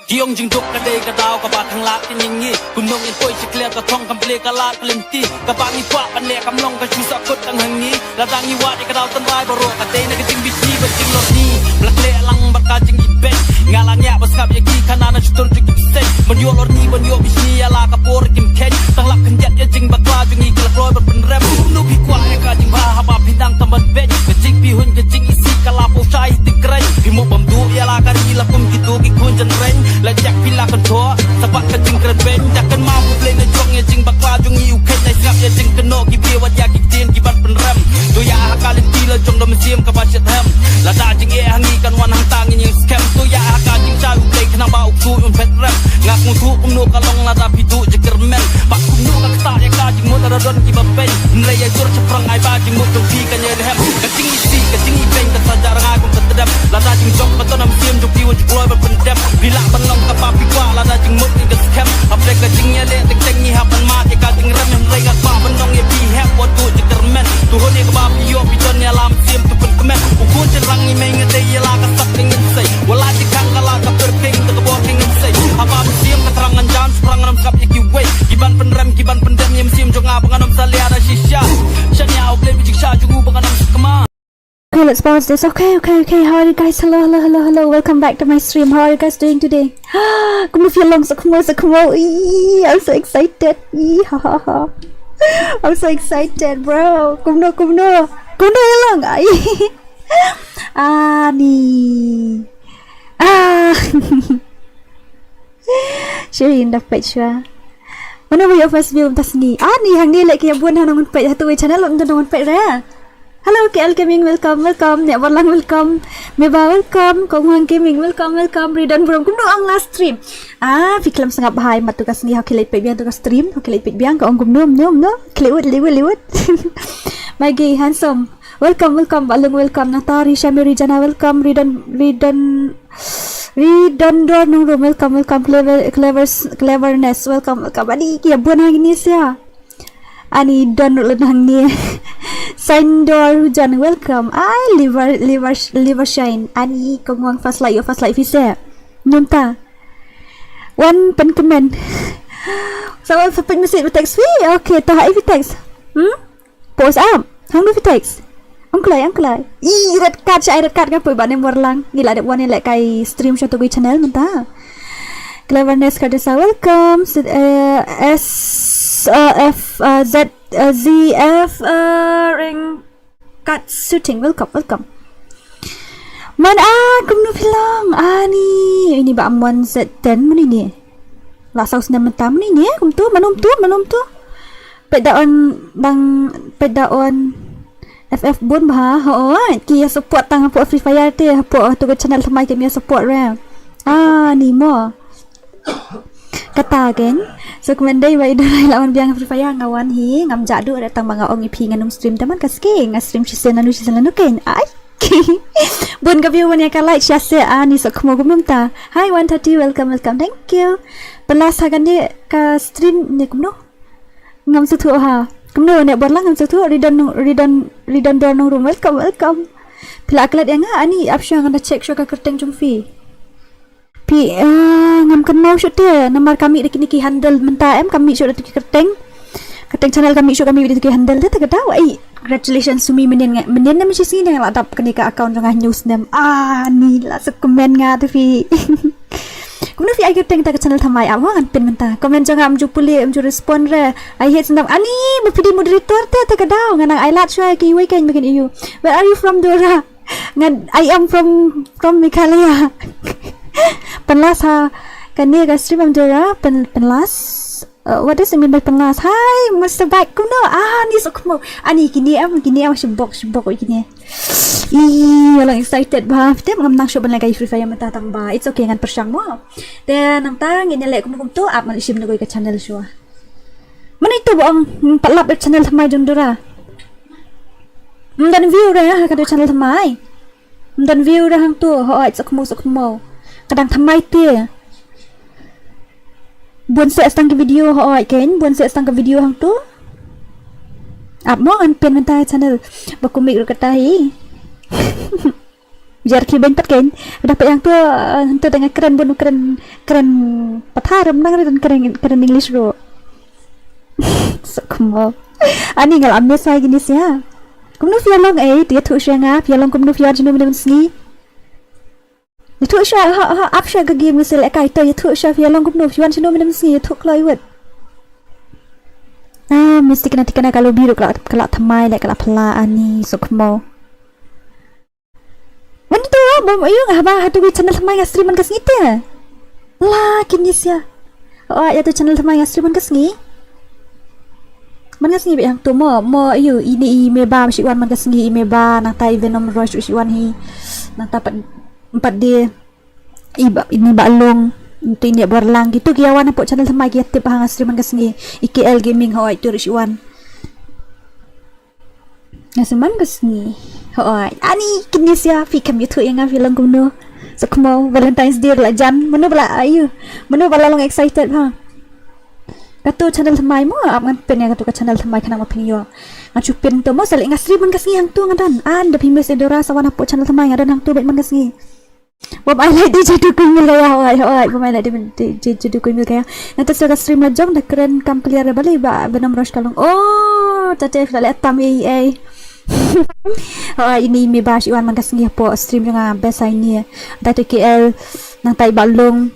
Kiong jing duk kadai kadau kabat hang lak kenying ni gunung yang koi cekler ka thong kample ka lat kelenti ka bangi kwa panle kam long ka chusa kot kang hangi ladang ni wa de kadau tan bai baro ka te na ka jing bisi ba jing lor ni blak le lang bar ka jing ibet ngalang ya bas kap ya ki kana na chutur jing ibset ban yo lor ni ban yo bisi ya la ka por kim ken tang lak kan jet ya jing ba kwa jing i ka kloi bar pen rem nu bi kwa ya ka jing ba ha ba pindang tamban bet ka jing pi hun ka jing isi ka la po chai ti krai bi mo bam du ya la ka ri la kum ki tu ki kun jan ren la jak pila kan thua sabat ka jing kren ben takkan mampu play na jong ya jing bakwa jong i uken na ngap ya jing keno ki bi wat ya ki tin ki ban pen rem tu ya ha ka ti la jong dom sim ka ba chet hem la da jing e hangi kan wan hang tang ni scam tu ya ha ka jing cha u play kana ba u su un pet rem ngak mu thu kum no ka long la da pi tu je kermen ba kum no ka ta ya ka jing mo da don ki ba pen nre ya jor chaprang ai ba jing mo jong pi kan ye hem ka jing i si ka jing i ben ka sa jar ngai kum ka tedam la da jing jong ka to nam sim jong pi wo je kloi ba pen dem bila ban long ka pa pi kwa la da jing mut ni ka scam apre ka jing ya le tek tek ni ha ban ma te ka jing rem nem rei ka pa ban long ye pi have what tu je kermen tu ho ni ka ba pi yo pi ton ya lam sim tu pen kemen u kun chen rang ni meng te ya la ka sak ning sei wala ti kang ka la ka per ping ka bo king sei ha ba sim ka terangan jan sprang nam kap ye ki wei ki ban pen rem ki ban pen dem yem sim jong a banganam salia da shisha shan ya u play bi jing sha jugu banganam kama. Okay, let's pause this. Okay. How are you guys? Hello. Welcome back to my stream. How are you guys doing today? Come feel long, so come on. I'm so excited. I'm so excited, bro. Come no. Lang. Ni. Shirin dapat siya. Mana mo yung first view tas ni? Ni hang ni like kaya buwan na naman pet hatu channel on naman pet ra. Hello KL Gaming, welcome. Nek Warlang welcome. Meba welcome. Kong Hang Gaming welcome. Ridan Brom kum ang last stream. Fiklam sangat bahaya mat tugas ni hakilait pet biang tugas stream, hakilait pet biang kong kum no. Kliwat. Maggie handsome. Welcome. Balung welcome. Natari Shamiri Jana welcome. Ridan Dor nung room welcome. Cleverness welcome. Ani kia buan hang ini sia. Ani don hang ni. Sandor Hujan welcome. Liver shine. Ani kongwang fast light visa. Nyonta. One pen comment. Someone for pen message with text fee. Okay, taha if text. Post up. Hang do text. Angklai. Red card ka poi bane Warlang. Gila ada one like kai stream shot to channel menta. Cleverness kadesa welcome. ZF ring cut shooting welcome. Man kum no bilang ini ba amwan Z10 man ini. La saus na mentam ni kum tu manum tu. Pedaon FF bun bah kia support tang po Free Fire te po tu channel thamai ke mi support ra. Ni mo. Kata kan so kumendai wa idai lawan biang Free Fire ngawan hi ngam jadu datang mga ong ipi nganum stream taman kaske stream season ken ai bun ka view wan ka like share ni so kmo gumta hi 130 welcome thank you pelas hagan ni ka stream ni kumno ngam sutu ha kumno ne borlang ngam sutu ridan dor nong room welcome pila aklat yang ani option ngana check show ka kerteng jumfi ngam kenal shoot dia nomor kami deki handle menta kami shoot deki kerteng channel kami shoot kami deki handle dia tak tahu congratulations sumi menen na mesti sini yang ladap kini ka account jang news nem ni la se komen nga tu fi kumno fi ayo teng ta channel thamai awan pen menta komen jang am ju puli am ju respond re I hate sendam ani mo pidi moderator te tak tahu nganang I lat shoy ki weekend bikin you where are you from Dora ngan I am from Meghalaya penlas ha kani ka stream am Dora penlas what does it mean by penlas hi Mr. Back kuno ni sokmo ani kini am shibok kini walang excited ba te ngam nang show ban lagi Free Fire mata tamba it's okay ngan persyang mo then nang tang ini lek kum to up man isim na ka channel show mana itu boong palap channel thamai Dora dan view ra ka channel thamai dan view ra hang tu ho ai sokmo kadang thamai te buan se stang ke video ho ai ken buan se stang ke video hang tu ap mo an pen mentai channel bakumik ro kata hi biar kibeng patken dapat yang tu dengan keren bunuh keren patharam nang dan keren English ro sakmo ani ngal amme sai gini sia kumnu fialong dia thu shenga fialong kumnu fiar jinu min sni itu sha ha apsha ga game misal kai to itu sha fialong kumnu fiar jinu min sni thu kloi wet mesti kena kalau biru kalau thamai le kalau pala ani sakmo wanita bom ayo ngah hatu channel thamai nga streaman kas ngite la kini sia ya tu channel thamai nga streaman kas ngi man kas ngi be yang tu mo ayo ini meba si wan man kas ngi meba nang tai venom rush si wan hi nang tapat empat dia iba ini balong itu ini berlang gitu kiawan apa channel thamai ki tip hang streaman kas ngi IKL gaming ho itu si wan ngaseman kas ngi ani kini sia fikam itu yang film kuno sakmo Valentine's Day la jan menu bala long excited ha katu channel thamai mo ngan pen yang katu channel thamai kana mo pinyo ngacu pen to mo sali ngasri man kasngi yang tu ngadan da pimes edora sawana po channel thamai ngadan hang tu bet man kasngi bom ai lai di jadu kuimil kaya hoi bom ai lai di jadu kuimil kaya nanti sudah stream la jong da keren kam clear bali ba benam rush kalong tate la tam ai ini may bash iwan man kasngi po stream nga best ini dati KL nang tay balong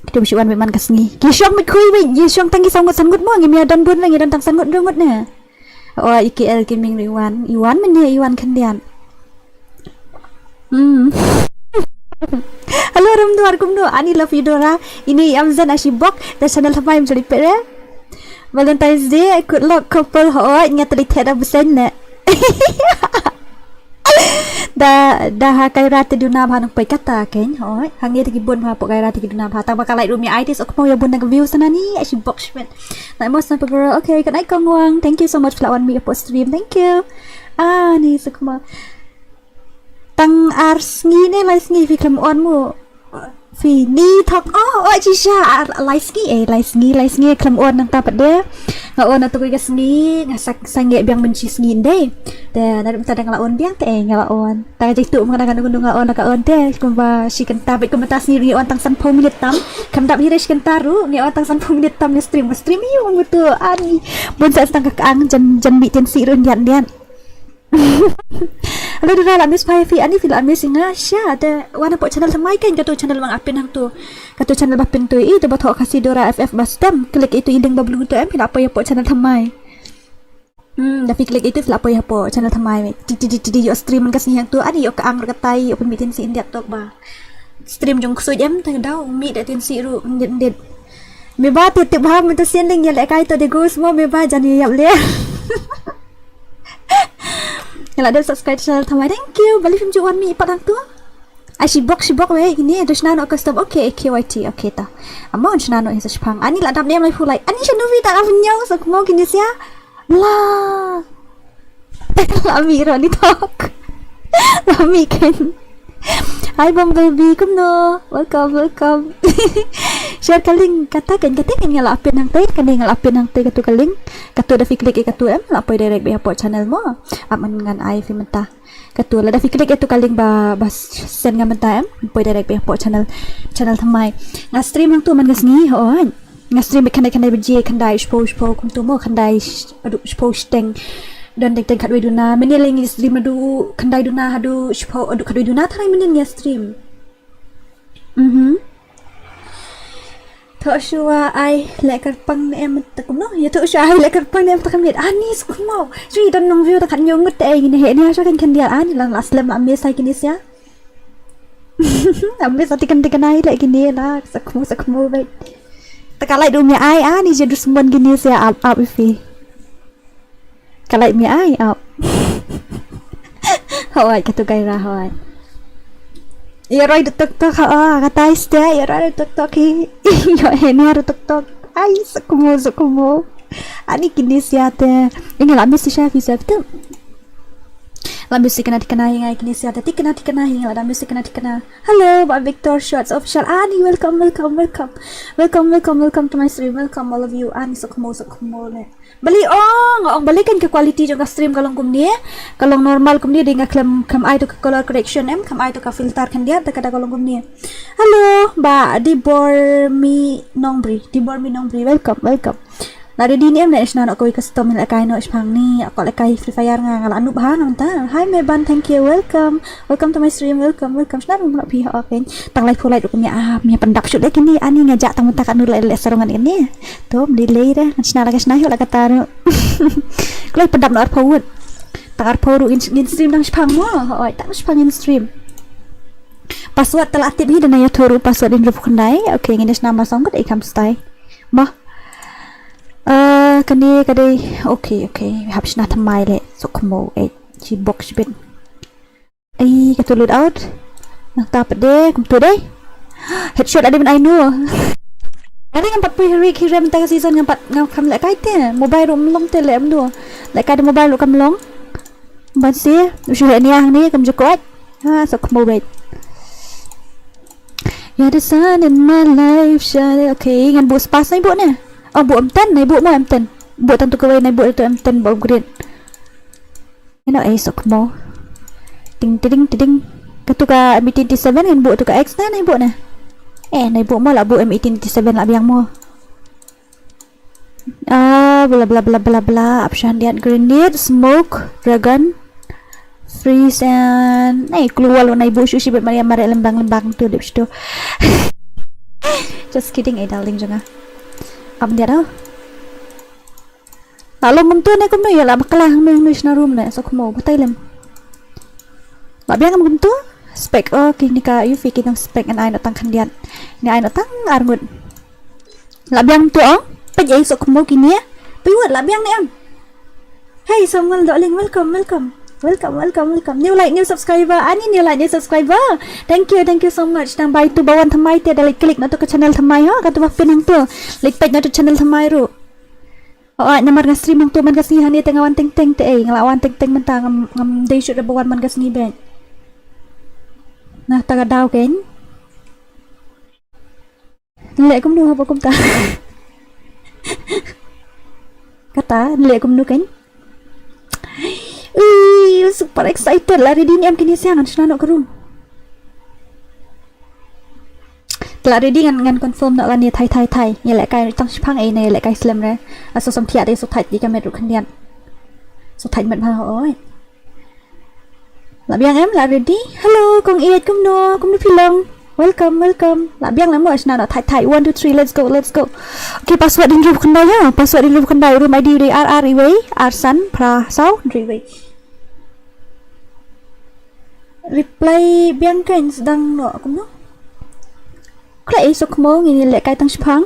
kita si iwan man kasngi kisyong mit kuy wi kisyong tangi sangut mo ngi dan bun ngi dan tang sangut rungut na IKL gaming iwan man ni iwan kandian halo rum do ani love you dora ini amzan ashibok da channel thamai menjadi pere Valentine's Day I could look couple ngat tadi tiada busen na dah kai rati duna bhanang pai kata ken hoi hangi tigi bon bha po kai rati duna bha ta bakalai rumi itis ok mau ya bon nang view sana ni ashi box shit like most of girl okay kan ai kongwang thank you so much for lawan me po stream thank you ni sukma tang ars ngi ne lai ngi fi klam on mo fi ni thok chi sha lai ngi klam on nang ta pat de on atau kau kasni ngasak sange biang benci sngin deh dari mata dengan laon biang teh ngalaon tak jadi tu mengadakan gunung laon nak on deh kumba si kenta baik kumba sendiri on tang san 4 minit tam kenta bire si kentaru ni on tang san 4 minit tam ni stream yu betul ani bon sa tang kaang jan bitin si run dian Halo dura lamis fi ani fil amis singa sya ada wana po channel thamai kan katu channel mang apin hang tu katu channel bapin tu itu bato kasih dora FF bastam klik itu indeng bablu tu fil apa ya po channel thamai tapi klik itu fil apa ya po channel thamai di yo stream kas ni hang tu ani yo kaang katai yo pemitin si india tok ba stream jong ksui em tang dau mi da tin si ru ndet me ba ti ti ba mi to sien ding ya le kai to de go smo me ba jani yap le Yang ada subscribe channel thamai thank you balik film juan mi padang tu si box we ini terus nano custom okay KYT okay ta amon nano isa spang ani la dap nem lai fulai ani shanovi tak avnyau sak mo kini sia la amira ni talk ami kan Hi bang baby kumno welcome share kaling katakan ngala apin hang teh kan ngala apin hang teh katu kaling katu da fiklik katu la poi direct be po channel mo aman ngan ai fi menta katu la da fiklik itu kaling ba sen ngan menta poi direct be po channel thamai nga stream hang tu man ngasni nga stream kan dai beje kan dai spo kum tu mo kan dai adu spo steng dan dek kadoi duna meneling stream adu kandai duna adu spo adu kadoi duna tharai menen ya stream Thok shua ai lekar pang em takum no ya thok shua ai lekar pang em takam net ani sukmo sui don nong view takan yong ngut ai ni he ni asha kan dia ani lang aslam amme sai kini sia amme sati kan ai lek kini la sakmo baik takalai dumya ai ani jadi semban kini sia up ifi kalai mi ai up hoi katu gaira hoi ya roi tok kata iste ya roi tok yo ini haru tok ai sakmo ani kini siate ini la misi chef tu La music kena dikenahi ngai kini siapa tadi kena dikenahi la music kena dikena. Halo, Pak Victor Shots official. Ani welcome to my stream. Welcome all of you. Ani sokmo ne. Bali ngong balikan ke quality jong stream kalong kumni. Kalong normal kumni dia kam ai to color correction kam ai to ka filter kan dia kada kalong kumni. Halo, Ba Dibormi Nongbri. Welcome. Lari di ni em nak nak kau custom nak kai no spang ni aku nak kai free fire ngala anu bahan nanta. Hi Meban, thank you, welcome to my stream, welcome. Senar nak pi open. Tang live polite aku punya pendap shoot lagi ni ani ngajak tamu tak anu le serongan ini. Tu delay dah. Senar lagi senar lah kata anu. Kalau pendap nak forward. Tak forward in stream nang spang mo. Oi, tak spang in stream. Password telah aktif ni dan ayah turu password in roof kendai. Okay, ini nama song kat ikam stay. Mah kadai okay habis nak thamai le so kemo chi box bit katu load out nak tapat deh kum tu deh headshot ada ben ainu ada yang 40 hari kira minta ke season yang 4 ngam kam le kai te mobile rum long te le am du le kai mobile ru kam long ban si usu ni ang ni kam jukot so kemo bit. You're the sun in my life shine. Okay ngan bu spas ni bu ni. Oh, bu M10, naik bu mo M10. Bu tentu kawai naik bu itu M10 bau green. Ini esok mo. Ting. Ketuka M87 kan bu tu ka X na naik bu na. Naik bu mo lah bu M87 lah biang mo. Bla. Option dia grenade, smoke, dragon, freeze and keluar lo naik bu sushi bet Maria lembang tu di situ. Just kidding darling jangan. Apa dia dah? Lalu mungkin aku nu ya lah bakalah nu room na so kumo batay lem. Labiang am tu spek kini ka UV kita spek an ay no tang kandian. Ni ay no tang arngut. Labiang tu pajay so kumo kini ya. Piwat labiang ni am. Hey someone darling, welcome. New subscriber. Ani new subscriber. Thank you so much. Nang baik tu bawan thamai te dah klik na tu ke channel thamai katu ba pin tu. Like page na tu channel thamai ru. Namar nga stream tu man kasni hani tengah wan teng te nglawan teng mentang ngam day shoot bawan man kasni ben. Nah taga daw ken. Lek kum nu apa kum ta. Kata lek kum nu ken. Super excited lari di ni am kini siang nak nak ke room. Telah ready ngan confirm nak lani thai. Ni lek kai tang phang ai nei lek kai slam re. So som thia dei so thai di kamet ru khandian. So thai mat ma oi. La biang em la ready. Hello kong iet kum no pilong. Welcome. La biang la mo asna nak thai 1 2 3 let's go. Okay, password in room khandai ya. Password in room khandai room ID re RR iwei Arsan pra sau riwei. Reply biang kan sedang no aku no. Klai esok mo ngini lek kai tang sipang.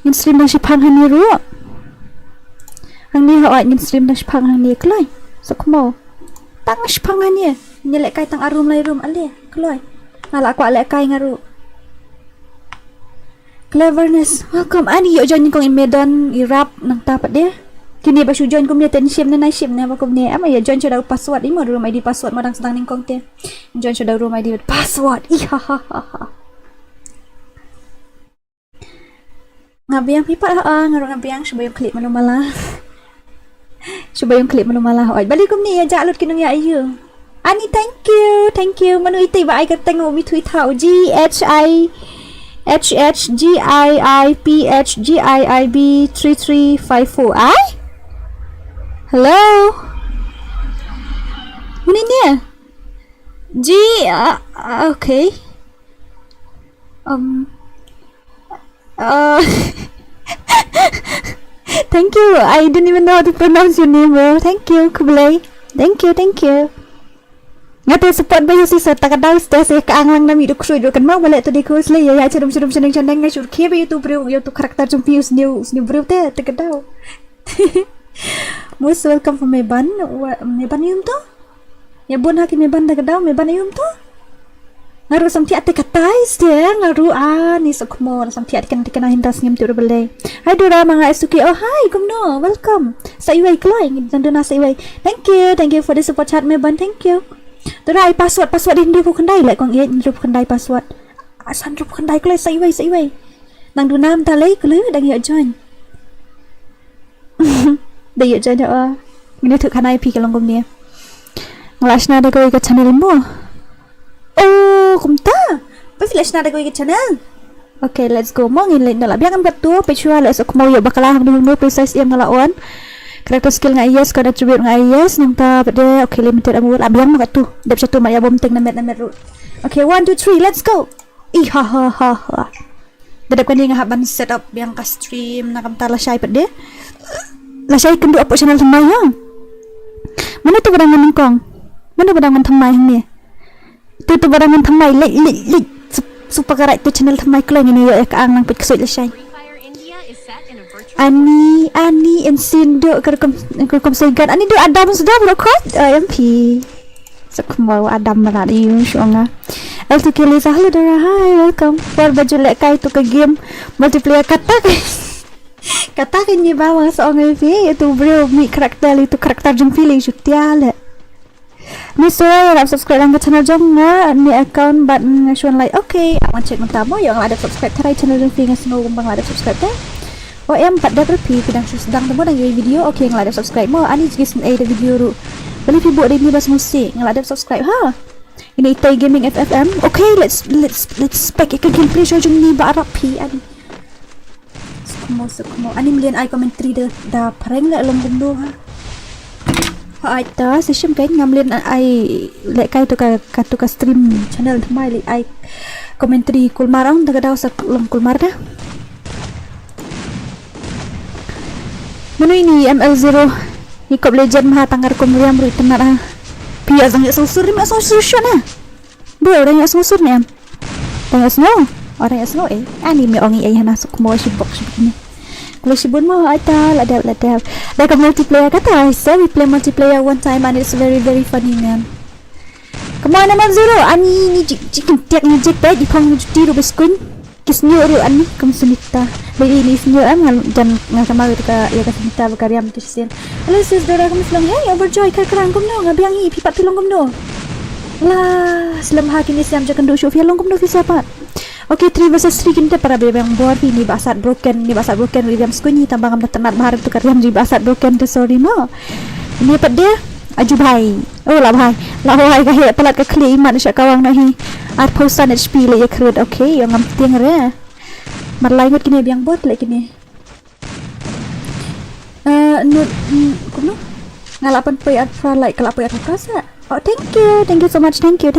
Ngin stream tang sipang hani ru. Hang ni hawat ngin stream tang sipang hani klai. Sok mo. Tang sipang hani. Ni lek kai tang arum lai room ale klai. Ala aku lek kai ngaru. Cleverness. Welcome ani yo join kong in Medan irap nang tapat dia. Kini basu join kum dia tenship na ship na ba kum ni ama ya join shoda password ni mo room ID password madang sedang ning kong te. Join shoda room ID password. Ihahaha. Ngabiang pipa ngarong ngabiang subayong klik malumala. Oi balik kum ni ya jalut kinung ya ayu. Ani thank you. Manu iti ba ay kateng mo mi tweet how GHIPHGIIB 3354 ay? Hello? Mana ni? Okay. Thank you. I didn't even know how to pronounce your name, bro. Thank you, Kublai. Thank you. Ngate support ba yung sisa takadaw stes kaanglang nami do kruy do kan mau balik to di course le ya chadum chanang ngai sur khe ba youtube bro yo to karakter jum views new bro te takadaw. Most welcome for Meban yum to? Ya bun hakim Meban takadaw Meban yum to? ngaru sampai ate katais dia ngaru ni sokmo sampai ate kena hindas ngem tu bele hai dura manga esuki oh hi kumno welcome saiwai kloi dan duna saiwai thank you for the support chat me ban thank you dura ai password hindu pun kandai lại kong ye hindu pun kandai password asan rup kandai kloi saiwai nang duna am ta lei kloi dang ye join dang ye join da ini thuk khanai pi kalong kom ni nglashna da koi ka channel mo oh kumta pa flash na da ko channel okay let's go mo ngin len la biang am tu pe chua le sok mo yo bakala hang no precise em ngalaon character skill nga yes kada attribute nga yes nang ta pade okay limited amul abiang mga tu dep satu maya bom tek na met ru okay 1 2 3 let's go ha dadap kan nga haban setup biang ka stream na kamtala shay pade la shay kendu apo channel thamai ha mana tu badangan ningkong mana badangan thamai ni tu barangan thamai le supaya itu channel thamai klo ngini yo ka ang nang pit ksoi le shay ani ensindo kerkom segan ani do adam sudah berokot mp sakmau adam maradi shonga LTK Lisa halo dara hi welcome for baju lek kai tu ke game multiplayer kata ni bawa seorang mv itu bro mi karakter itu karakter jeng pilih jutia le ni soalnya nak subscribe ke channel jong ni account but ngasuan like okay awan check mentamo yang ada subscribe tarai channel jong fi ngasno gumbang ada subscribe ta oh em 4 double p pidang sedang temo dan video okay ngala ada subscribe mo ani jigis ada video ru beli fibo ni bas musik ngala ada subscribe ha ini Itai Gaming FFM okay let's spec ke gameplay show jong ni ba arap p ani sukmo ani million I commentary da pareng la long gundo ha aita session kai ngamlen ai lek kai tu ka stream channel thamai le ai commentary kulmarang daga daw sa long kulmar da menu ini ML0 ikop legend maha tanggar komriam ru tenar ha pia sang susur ma susur na bo orang yang susur ni am tang snow orang yang snow ani me ongi ai hana sukmo shi box ni kalau sibun mau ada like a multiplayer kata I say we play multiplayer one time and it's very funny man come on ML0 ani ni chicken tiak ni jet di pang di ru screen kisnyo ru ani kam sunita bagi ni snyo am dan ngakama ka ya ka sunita bakariam kisien hello sis dora kam selang hey overjoy ka kerang kom no ngabiang hi pipat tulong kom no lah selam hakini siam jakan do show fi long kom no fi siapa okay 3 versus 3 kita para bebang buat ini basat broken William Skunyi tambang am tenat bahar tu kariam ji basat broken tu sorry no ini pada aju bhai oh la bhai ka he pelat ka kli iman sya kawang nahi at posan HP le ya krut okay yang am tiang re marlai ngot kini biang bot le kini kuno ngalapan pay at fra like kalapoy at rasa oh thank you so much thank you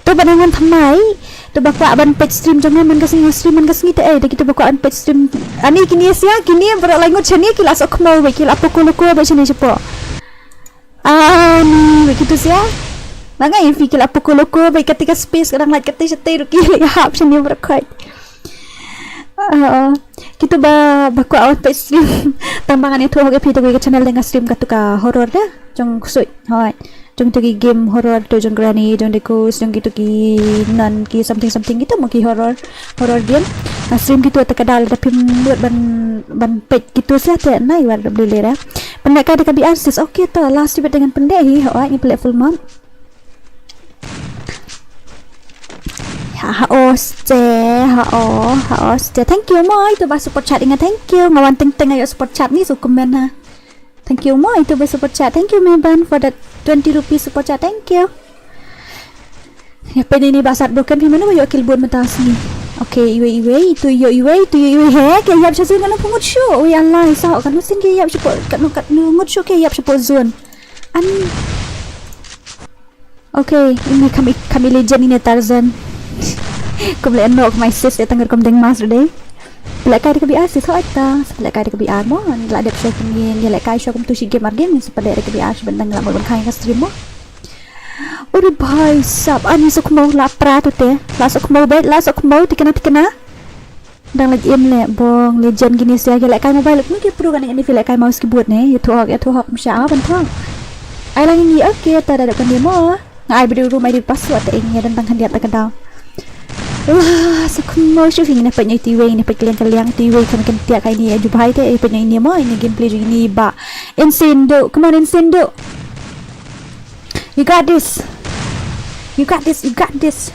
tu badangan thamai tu bakwa ban page stream jomna man kasing stream man kasing te de kita bakwa an page stream ani kini sia kini berak langut chani kila sok mau we kila pukul ko ba chani sepo ani begitu sia Nanga yang fikir apa ko baik ketika space kadang like ketika setai ruki hap chani berakoi kita bakwa awat page stream tambangan itu hoge video ke channel dengan stream katuka horror dah jong kusoi hoi jong tuki game horror to jong granny jong dekus jong gitu ki nan ki something gitu mau ki horror game stream gitu atau kadal tapi buat ban page gitu sih ada nai war beli lera pendek ada kabi arsis okay to last bit dengan pendek hi hoi ni play full month ha oste thank you moi tu ba support chat ingat thank you ngawan teng ayo support chat ni su komen ha thank you moi tu ba support chat thank you Meban for that 20 rupees support chat thank you ya pen ini basat broken pi mana yo kill bon matas ni okay iwe tu yo he ke yap sa zon pungut show oi Allah sa kan mesin ke yap support kat ngut show ke yap support zone an okay ini kami legend ini Tarzan kumle nok my sis tengah deng mas deh lek kai kabi asis ho ata lek kai kabi ar mo la dep show kini ya lek kai show kum tu si game argen sepada kabi ar bendang la bon kai ka stream mo ori bhai sab ani sok mau la pra tu te la sok mau bet la sok mau tikena dang lagi em le bong legend gini sia lek kai mobile ni ke pro kan ini lek kai mouse keyboard ne ya tu hok msha ban thong ai lang ni okay ta da kan dia mo Ngai beri rumah di password ingnya tentang handiat terkedal. Wah, sekumau syuting ni punya TV ni kaliang TV kan tiap kali ni jumpa hai te punya ini mah ini gameplay ini ba. Insendo, come on Insendo. You got this. You got this.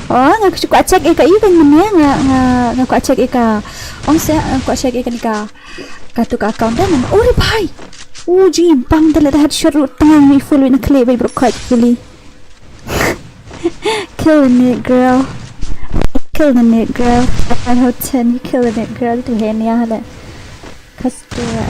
Oh, ngak suka cek ika iu kan mana ngak cek ika. Ong saya ngak cek ika nika. Kartu ka account dan oh bai. Oh jimbang dah headshot tengah ni full with a clay by broke really. Killing it girl. Killing it girl. I hope 10 killing it girl tu hen ya hala. Kastura.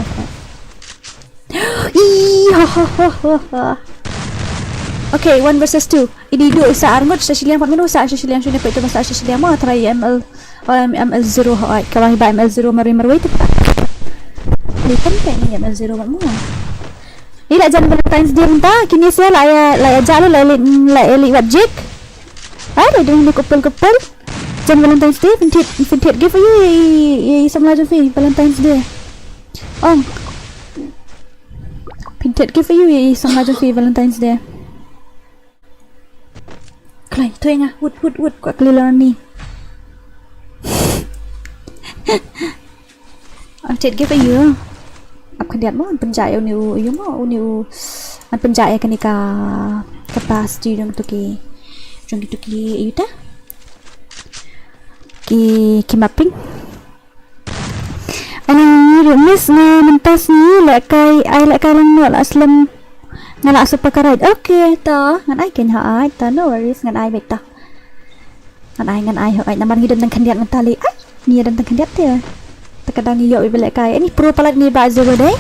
Okay, 1 versus 2. Ini dua sa armor sa silian pat menu sa silian sune pa ito sa silian mo try ML or ML0 ay kawai ba ML0 mari itu. Lihat kan ni ML0 mo. Ila jan Valentine's Day unta kini saya laya jalo laya liwat jik. Ada dong ni couple jan Valentine's Day vintage give for you samla jo fi Valentine's Day. Ong vintage give for you samla jo fi Valentine's Day. Klai tu nga wood kwa kelilan ni. Vintage give for you. Apa dia mau penjaya uniu an penjaya kan ika capacity dong tuki yuta ki mapping ani miss na mentas ni lakai lang no aslam ngala sa pakaray okay ta ngan ai ken ha ai ta no worries ngan ai beta ngan ai ho ai naman hidon ng kandiat mentali ai ni dan kandiat te terkadang iyo ibelek kai ini pro palat ni ba zero day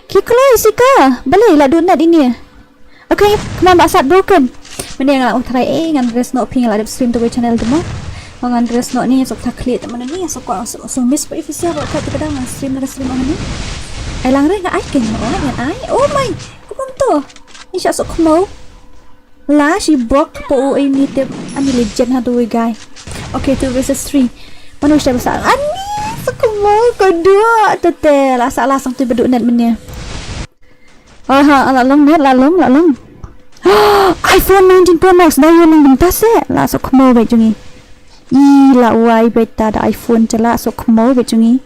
kikloi sika balik la donat ini okay kemam basat broken mending la try ngan dress no ping la stream to channel tu mo ngan dress no ni sok tak clear teman ni sok so miss pa official ba terkadang stream ni ai lang re ai ken ngan ai oh my kumam to insya sok mo la si broke po ini te ani legend ha tu guy okay 2 versus 3 mana siya besar ani sekumau kedua tete lah salah sang tu beduk net menya. Ah lalong net lalong. iPhone 19 Pro Max dah yang bentas lah sekumau baik jungi. Ila wai beta da iPhone cela sekumau baik jungi.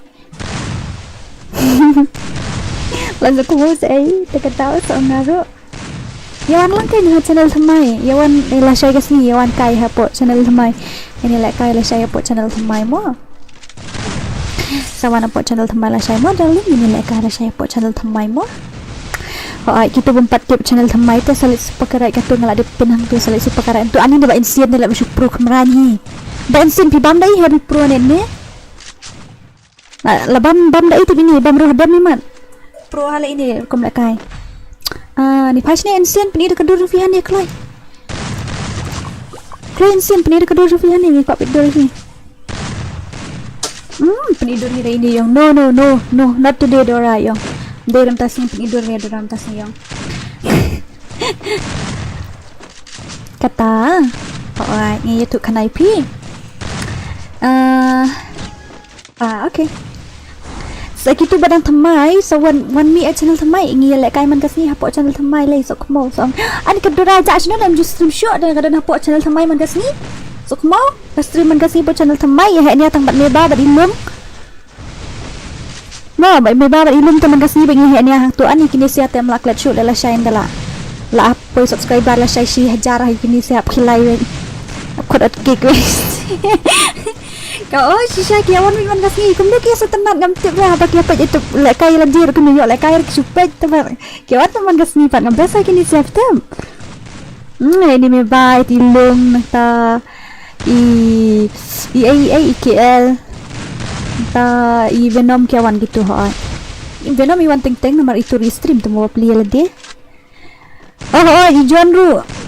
Lah sekumau saya tak tahu seorang Yawan lang kay ni channel thamai yawan la shay kasni yawan kai ha po channel thamai ini la kai la shay po channel thamai mo sawana po channel thamai la shay mo darling ini la kai la shay po channel thamai mo ai kita bompat tip channel thamai te salit supakarai ka tu ngala de pinang tu salit supakarai tu ani ba insien de la bisu pro kamrani ba insien pi bam dai ha pro ne la bam dai tu ini bam ro bam man pro hala ini kom la kai ni pas ni insien penir ke dur rupiah ni kloi insien penir ke dur rupiah ni pak dur ni penidor ni ini yang no not today Dora yang dalam tas ni penidor ni dalam tas ni yang kata alright ni tu kanai pi okay sa kitu badang thamai sa one me channel thamai ingi lek kai man kasni hapo channel thamai lay so kmo so ani kadura ja channel am just stream show dan kadang hapo channel thamai man kasni so kmo stream man kasni po channel thamai ya ni tang bat meba bat ilum no bai meba bat ilum teman kasni bengi ni hang tu ani kini sia tem lak let show la shine dala la apo subscriber la shai shi hajar kini siap khilai kod at gig kau sisa kiawan mi man kasni kum dia kiasa tenat ngam tip lah bagi apa itu lek kai lanjir kena yo lek kai supet teman kiawan teman kasni pat ngam biasa kini siap tem ini me bai tilung ta IKL ta Venom kiawan gitu ha Venom iwan teng nomor itu restream tu mau beli lagi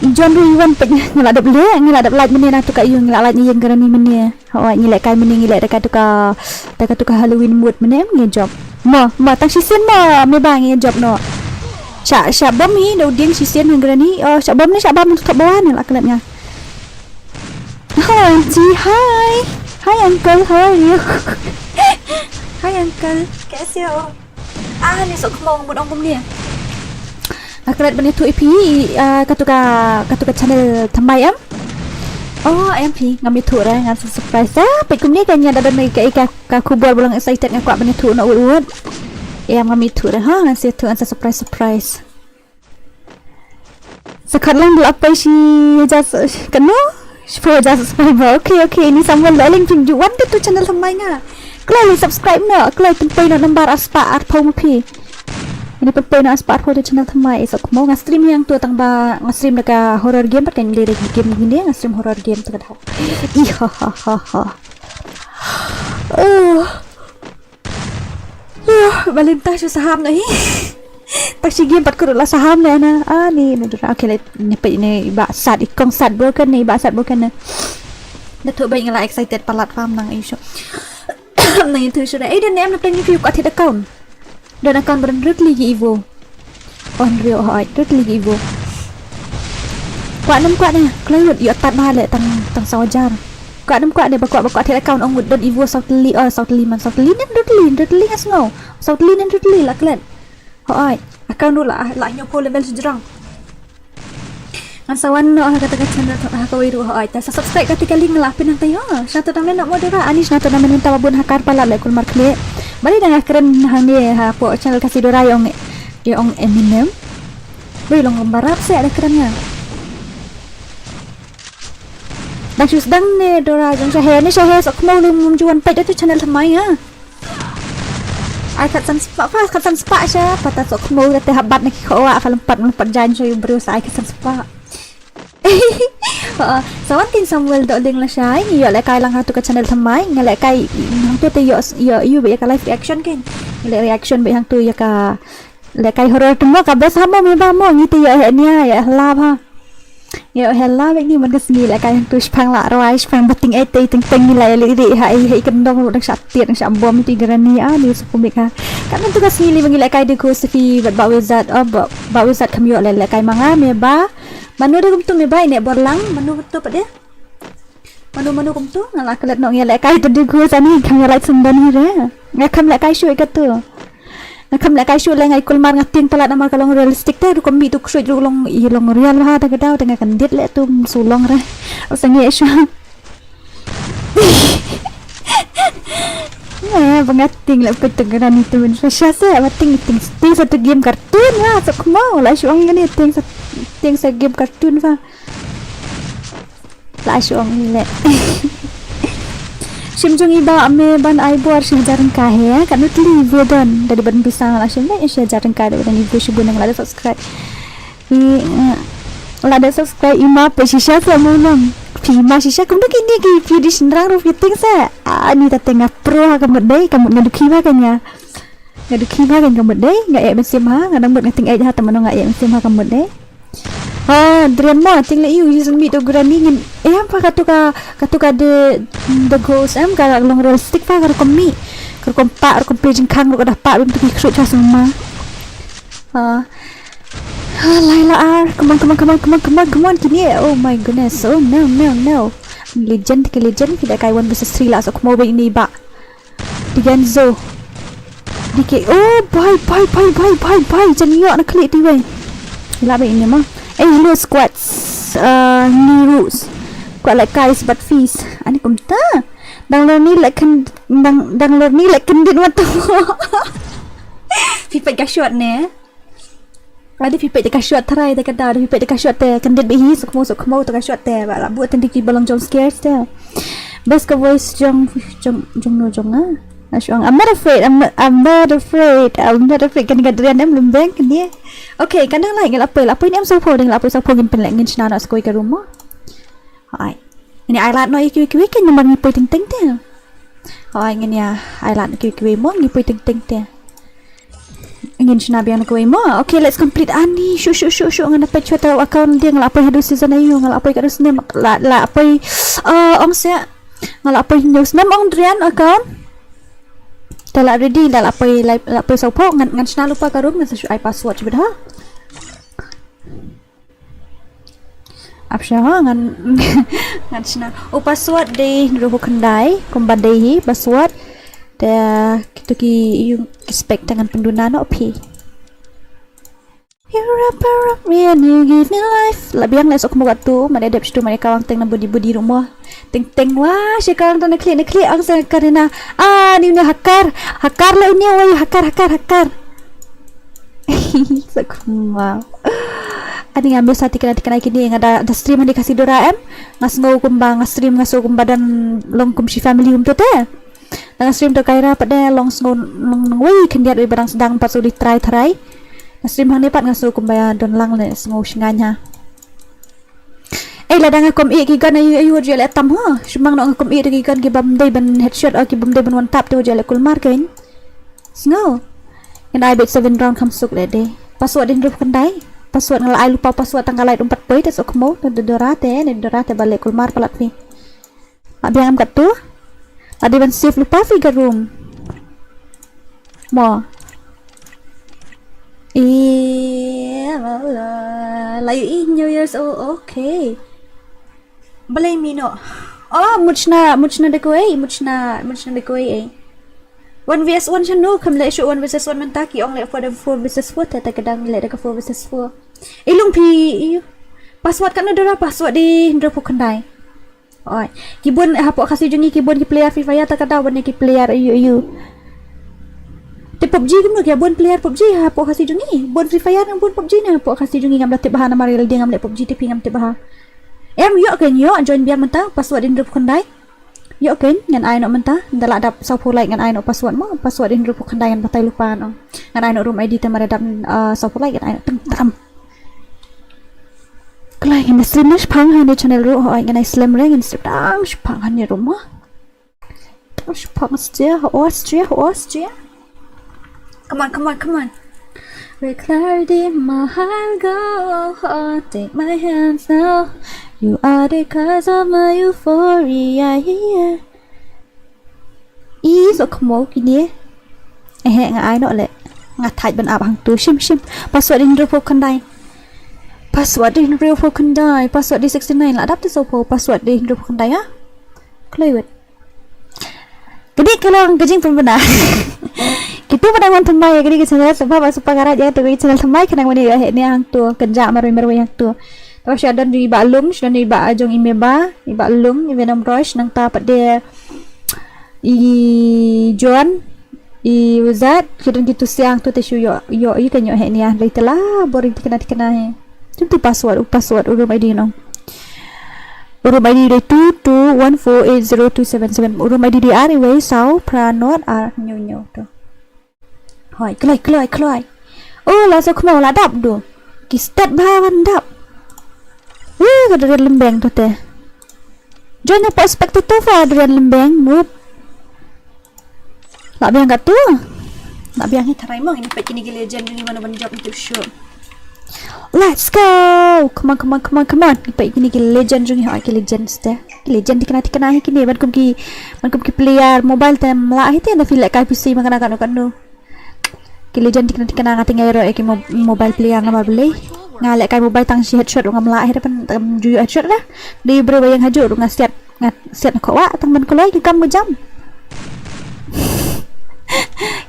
Ijon ru iwan pe ngelada beli ngelada like meni na tu ka yung ngelada ni yang garani meni ngilek kai meni ngilek dekat tu ka Halloween mood meni nge job ma tang sisen ma me bang nge job no sya bom ni do ding sisen nge garani sya bom tu tak bawa ni lah kelatnya hi uncle how are you hi uncle कैसे हो ni sok mau mud ong bom ni Akret bani tu ipi katuka channel thamai am. Oh em pi ngami tu ra ngan surprise pe kum ni kan nya da mai ka kubur bulang excited ngak bani tu na ut. Em ngami tu ra ha ngan se tu an surprise. Sekarang dulu apa sih just kena supaya just subscribe. Okay ini someone laling tunjuk wanted tu channel thamai nga. Kalian subscribe na, kalian tumpai na nambar aspa art pau mapi. Ini tumpai na aspa art pau tu channel thamai. So mau nge-stream yang tu tang ba nge-stream dekat horror game pakai lirik game gini nge-stream horror game tu kat. Ihahaha. Balintah su saham na tak si game pat ko la saham na na. Ni okay let ni pe ni ba sat ikong sat broken ni ba sat broken na. Datuk baik ngala excited platform nang isu. Nang itu sudah dan em nak review kat hit account. Dan account berendut lagi Evo. On real hot lagi Evo. Kuat ni. Kalau yo tat ba le tang sawajar. Kuat ni bakwa hit account ong dan Evo Southly ni dudli asno. Southly ni dudli lah kalian. Hot. Account dulu lah nyopo level sejerang. Sawan no kata channel ka wiru ho ai ta subscribe ketika link lah pinang tayo satu tamle nak modera anis na to naman minta babun hakar pala le kul markle bali dengan keren hang ni ha po channel kasih dora yung Eminem bali long barap se ada kerennya dak sus dang ne dora jong sa he sok mau lum juan pe tu channel thamai ha ai kat san spa sha pata sok mau te habat ni ko wa fa lempat jan so yu bro sa ai kat san spa. Sawan tin Samuel do ding la shay yo le kai lang hatu ka channel thamai ngale kai hang tu te yo be ka live reaction ken le reaction be hang tu ya ka le kai horror tu mo ka bes ha mo me ba mo ni te yo he nia ya la ha yo hella be ni man ka sni le kai hang tu spang la rai spang bating e te ting ting ni la li ri ha i kan dong dak sat tiet dak sat bom ti garani ni su kumik ha kan tu ka sni li le kai de ko sefi ba wizard ba wizard kam yo le kai manga me ba manu dah kumtu me bai nek borlang manu betul pada manu kumtu ngala kelet nok ngele kai tu digu sani kam ngala sundan ni re ngakam le kai shui katu ngakam le kai shui le ngai kulmar ngating pala nama kalong realistic te ru kombi tu shui ru long real ha ta gadau tengah kan dit le tu sulong re usangi shu pengating le petengaran itu men fasya bating ting satu game kartun lah sok mau lah syong ni ting sa game kartun fa la syong ni le simjung iba ame ban ai bor sing jarang ka he kan utli vedan dari ban pisang la syong ni jarang ka dan ibu syubun yang la subscribe la subscribe ima pe shisha sa mulam Pima shisha kum kini ki video senrang ru fitting sa ani ta tengah pro ha kamut dei kamut ngaduki ba kan ya ngaduki ba kan kamut dei ngai e mesim ha ngadang bet ngating e ha teman ngai e mesim ha kamut dei ha drama ting le you use me to grani ngin apa katuka the ghost am ka long realistic fa kar komi kar kompa kar pejing kang ru dah pa bim tu ki khru cha sama Laila come on kini oh my goodness oh no legend kita kai 1 vs 3 lah so mau ini ba di Genzo dike oh bye jangan nak klik ti wei la ba ini mah hello squads ni rules kau like guys but fees ani kumta dang lo ni like kendit matu pipa ka shot ne ada pipa dekat shot terai dekat dah ada pipa dekat shot teh kendit behi sok mau dekat shot teh ba buat tendiki balong jong scares teh best ka voice jong Asyong I'm not afraid kan gadrian em lembeng kan dia okay kadang lain ngel apa ini am so holding apa so pogin pen ngin chna nak skoi ke rumah hai ini ailat no iki kan nomor ni poi ting teh hai ngin ya ailat iki mo ni poi ting teh ingin chna biang ko mo okay let's complete ani shu ngana pe chota account dia ngel apa hadu season ayu ngel apa ka dus nem la apa ong se ngel apa news nem ong drian account Dala ready dala apa sopo ngan chna lupa karum ngan sa ai password coba ha apsha ha ngan chna password de ro kendai kombadai password da kita ki spek dengan penduna no pi You wrap around me and you give me life. Labi yang lesok mo tu, mana ada situ mana kawang teng na budi rumah. Teng wah, si kawang tu nak klik ang sa karina. Ni hakar lah ni wah hakar. Sakuma. Adi ngambil sati kena kini yang ada stream yang dikasih Dora ngas ngau kumbang stream ngaso kumbadan long kum si family tu teh. Dengan stream tu kaira pada long wei kendiat barang sedang pas uli try. Stream hang dapat ngaso kumbaya don lang le ngau singanya. Ladang akom gigan ayu je le tam ha. Sumang no akom gigan ki bamdai ban headshot or ki bamdai ban one tap tu je le kulmar kain. Sngo. And I bet 7 round kam suk le de. Password din rup kendai. Password ngala ai lupa password tanggal lai 4 poi tas okmo de dorate balik kulmar palat fi. Abiang am kat tu. Adi ban safe lupa figure room. Mo. Layu New Year's okay. Balay mino. Muchna dekoi, muchna dekoi 1vs1 siya no, kam lai siya 1vs1 man taki ong lai for the 4vs4 tata kadang lai daka 4vs4. Ilung pi password kan ada password di ndro po kandai. Oi, kibon hapo kasi jungi kibon ki player Free Fire ta kada wan ki player ayu. Di PUBG gimno kya bon player PUBG ha po kasi jungi bon Free Fire nang bon PUBG na po kasi jungi ngam latip baha na maril dia ngam le PUBG tipi ngam tip baha yo kan yo join biar mentah password in grup kandai yo kan ngan ai no mentah ndala dap sau pulai ngan ai no password mo password in grup kandai ngan batai lupa no ngan ai no room ID ta maradap sau pulai ngan ai no tam klai ngan stream na spang ha ni channel ro ai ngan ai slam ring in stream spang ha ni rumah spang Austria. Come on. With clarity, my heart go on. Take my hands now. You are the cause of my euphoria. So come on, kini. Nga ai no le. Nga thai ban ab hang tu shim. Password in real kandai. Password in real kandai. Password di 69 la adapt so po password di real kandai ha. Klewet. Jadi kalau gajing pembenar. Kita pada wan thamai kini channel sebab supaya gara dia tu channel thamai kena mani ni hang tu kerja maru yang tu. Terus ada di balum sudah di ba ajong imeba di balum di venom rush nang ta pada John wazat kiran gitu siang tu tesu yo kan yo ni ah laitelah boring kena he. Tu password urum ID no. Urum ID dia 2214802777 urum ID dia anyway sau pranot nyo tu. Hoi, kelai. Lah so kemau lah dap tu. Kistat bahan dap. Kada lembeng tu teh. Jangan apa spectator fa durian lembeng move. Lah biang kat tu. Lah biang ni tarai mong ini pek kini legend ni mana job untuk show. Let's go. Come on. Pek kini legend ni ha legend teh. Legend dikena kini ban kum ki player mobile tem lah itu na feel like kai PC makan tu. Legend dikena ngati ngairo ki mobile player nama beli ngalek kai mobile tang si headshot ngam la akhir pan juyu headshot lah di bro yang haju ngasiat ko wa tang ban kolai ki kam jam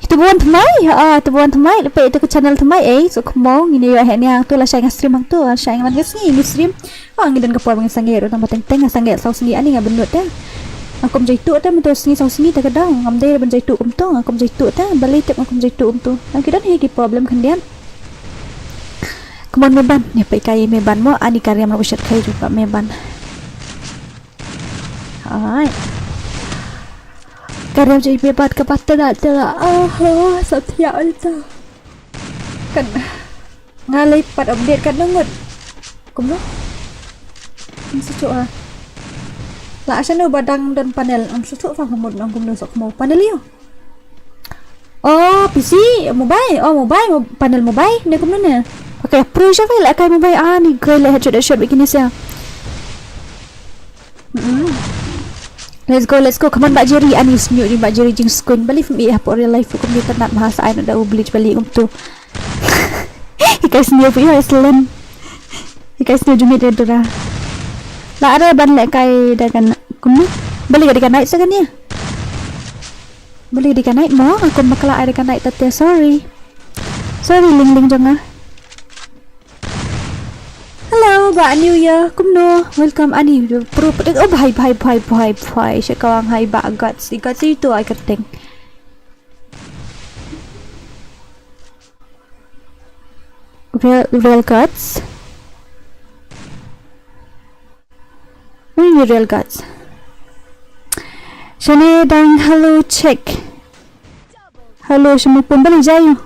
itu buan thamai lepas itu ke channel thamai so kemo ini ya ni hang tu lah saya stream hang tu saya man ni stream ngidan kapor bang sangero tang teng sangel sau sini ani ngabenut dah akom jaitu ta mentos ni sau sini ta kadang ngam dei ban jaitu umto akom jaitu ta balik tep akom jaitu umto ang kidan he ki problem kandian kemon meban ni pai kai meban mo ani karya mo ushat kai juga meban hai karya jai meban ke patna tela satya alta kan ngalai pat update kan ngut kumno mesti coba lah asal badang dan panel am susuk fa hamud nang gumno sok mau panel yo PC mobile panel mobile ni gumno ne pakai pro sya fa la kai mobile ni girl headshot begini sia let's go come on Mbak Jerry anis new di Mbak Jerry jing screen balik mi apa real life computer nak bahasa ai nak ublich balik tu ikai sini pu Iceland ikai sini jumi dia dura lah ada ban lek kai dengan kumu beli ka naik sagan ya beli naik mo aku makala ada naik tete sorry ling janga ba New Year kumno welcome ani pro oh bhai she kawang hai ba guts itu ai kerteng real guts ini real guts shane dang hello check hello shemu pun balik jayu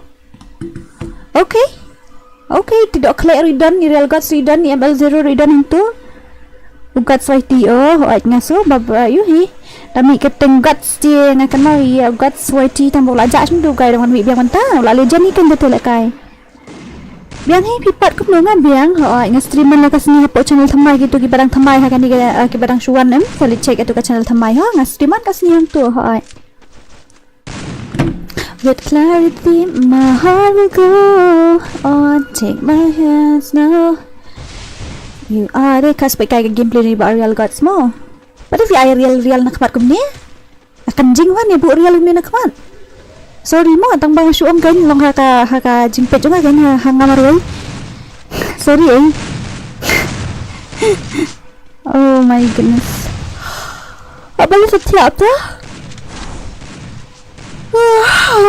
okay tidak clear redan ni real guts redan ni ML0 redan itu guts YT hoat ngaso baba yu hi dami keteng guts dia ngakan mari guts YT tambah lajak sendu kai dengan biang mentah la legend ni kan betul kai biang hi pipat ku ngan biang hoat ngas streamer la kasni hapo channel thamai gitu ki barang thamai ha kan ni ki barang shuan em sali check itu ka channel thamai ha ngas streamer kasni hang tu hoat with clarity my heart will go on take my hands now you are the kas pakai gameplay ni ba real gods mo but if I real nak mat kumni akan jing wan ni bu real ni nak mat sorry mo tang bang shuam kan long ha ka jimpet juga kan ha ngamarul sorry oh my goodness apa lu setiap tu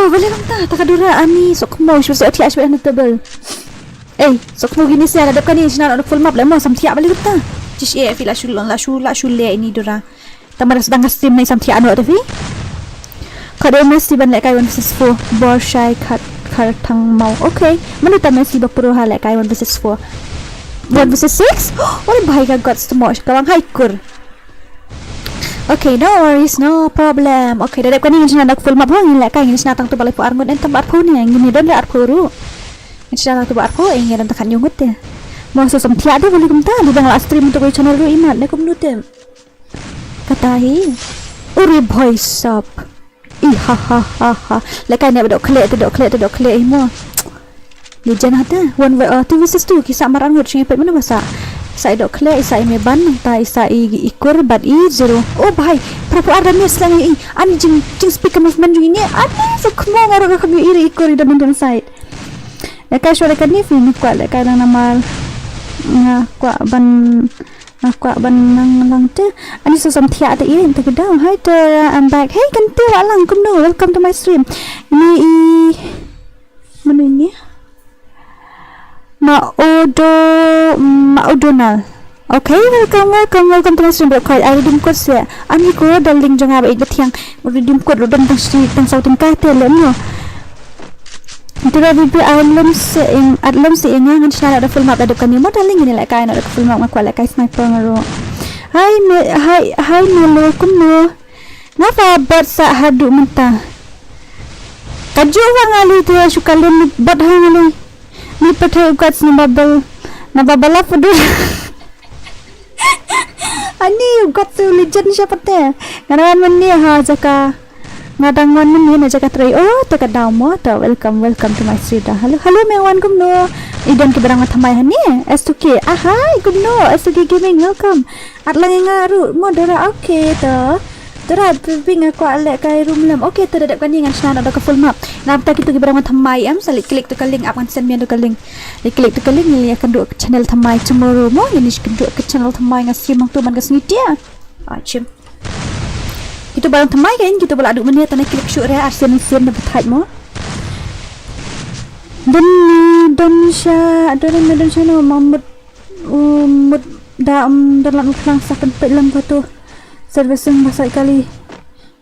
boleh kan takadura ani sok mo shu sok tiap shu table sok mo gini saya ada kan ni sinar ada full map lah mo samtiap balik kita just fila shu le ini dura tamar sedang stream ni samtiap anu ada fi kada mesti ban like 1 vs 4 bor shy kat thang mau okay mana ta mesti bapuro ha like 1 vs 4 1 vs 6 oh bhai ka gods to mosh kawang haikur okay no worries no problem okay dadap kan ni nak full map hang like kan ni tang tu balik pu arngon en tempat pu ni ngini don ar puru ni tang tu bar pu en ngan takan yungut ya mau so samtia ada boleh kumta di bang stream untuk channel ru imat ne kumnutem katahi uri voice up ha like kan dok clear mo legend hata 1 vs 2 kisah maran ngut sing mana bahasa saya dok clear saya me ban ta isa ikur bad i zero oh bhai prapu ada ni selang i ani jing speaker movement ini ani so kmo ngaro ka kami iri ikur ida mendan side ya ka shore kan ni film kwa le ka nama kwa ban nang te ani so samthia te in te down hi there I'm back hey kan tu walang kumno welcome to my stream ini mana ni Maudonal okay welcome to my stream berkait redeem code saya ani ko daling jangan ba idat yang redeem code rodam tang sautin ka te lemo Dura bibi alam se inga ngan shara ada full map ada kan ni mo daling ni like kain ada full map ngakwa like sniper ngaro hai melo kumno nafa bersa hadu menta kaju wang ali tu sukalin bad hang ali ni pathai ukats na babala pudu ani ukats legend siapa teh ngaran meni ha jaka ngadang wan meni na jaka try oh to kadaw mo to welcome to my street hello mewan kumno idan ke barang thamai hani S2K ahai kumno S2K gaming welcome atlang ngaru mo dora okay to Tara ping aku alek kai room lam okay to dadap kan ngan sana ada ke full map namta kitu ke barang thamai am salik klik tu link akan send me tu link klik tu link ni akan duk channel thamai tomorrow mo ini duk ke channel thamai ngasih mang tu man ka snitia achim itu barang thamai kan kita bola aduk menia tanah klik syuk rea arsen dapat height mo dan no mamut dalam ulang sakan pelang tu servicing basai kali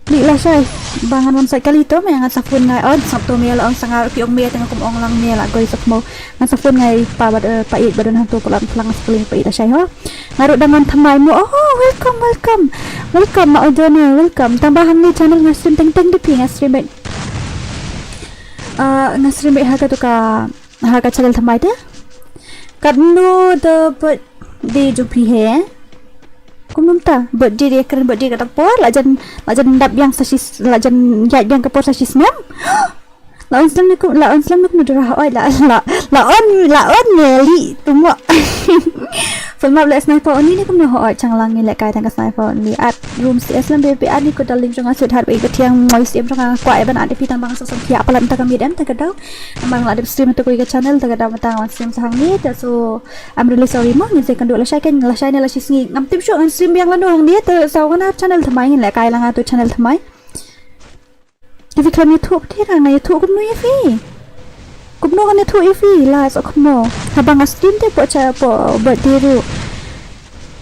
di lah say bangan wan sai kali to may nga safun ngai on sabto me la ang sangar piong me tengah kum ong lang me la goy sakmo nga safun ngai pa pait badan hantu pulang sekali pait say ho ngaru dengan thamai mo oh welcome Maudona welcome tambahan ni channel ngasrim teng di pinga stream ngasrim harga tu ka harga channel thamai te kadno the but de jupi he kumumta birthday dia keren birthday kata por lajan dap yang sasis lajan yang ke por sasis mem lawan selamat nudra oi la on neli tumo Full map le sniper ni ni kum no ho chang lang ni le kai tang ka sniper ni at room cs lam be ani ko daling jong asut har be ka tiang moi sim jong kwa e ban ade pi tang bang so kia palam ta ka mid em ta ka daw amang la de stream to ko ka channel ta ka daw matang on stream sang ni ta so I'm really sorry mo ni se kan do la shai kan la shai ne la shis ni ngam tim shu an stream yang lan do hang ni ta so kan channel thamai ni le kai lang tu channel thamai if you can YouTubeที่ทางใน YouTube กุมนุยฟี่กุมนุกันใน YouTube ฟี่ล่าสุดกุมนุถ้าบางstream ที่ปวดจะปวดเบิดดีรู้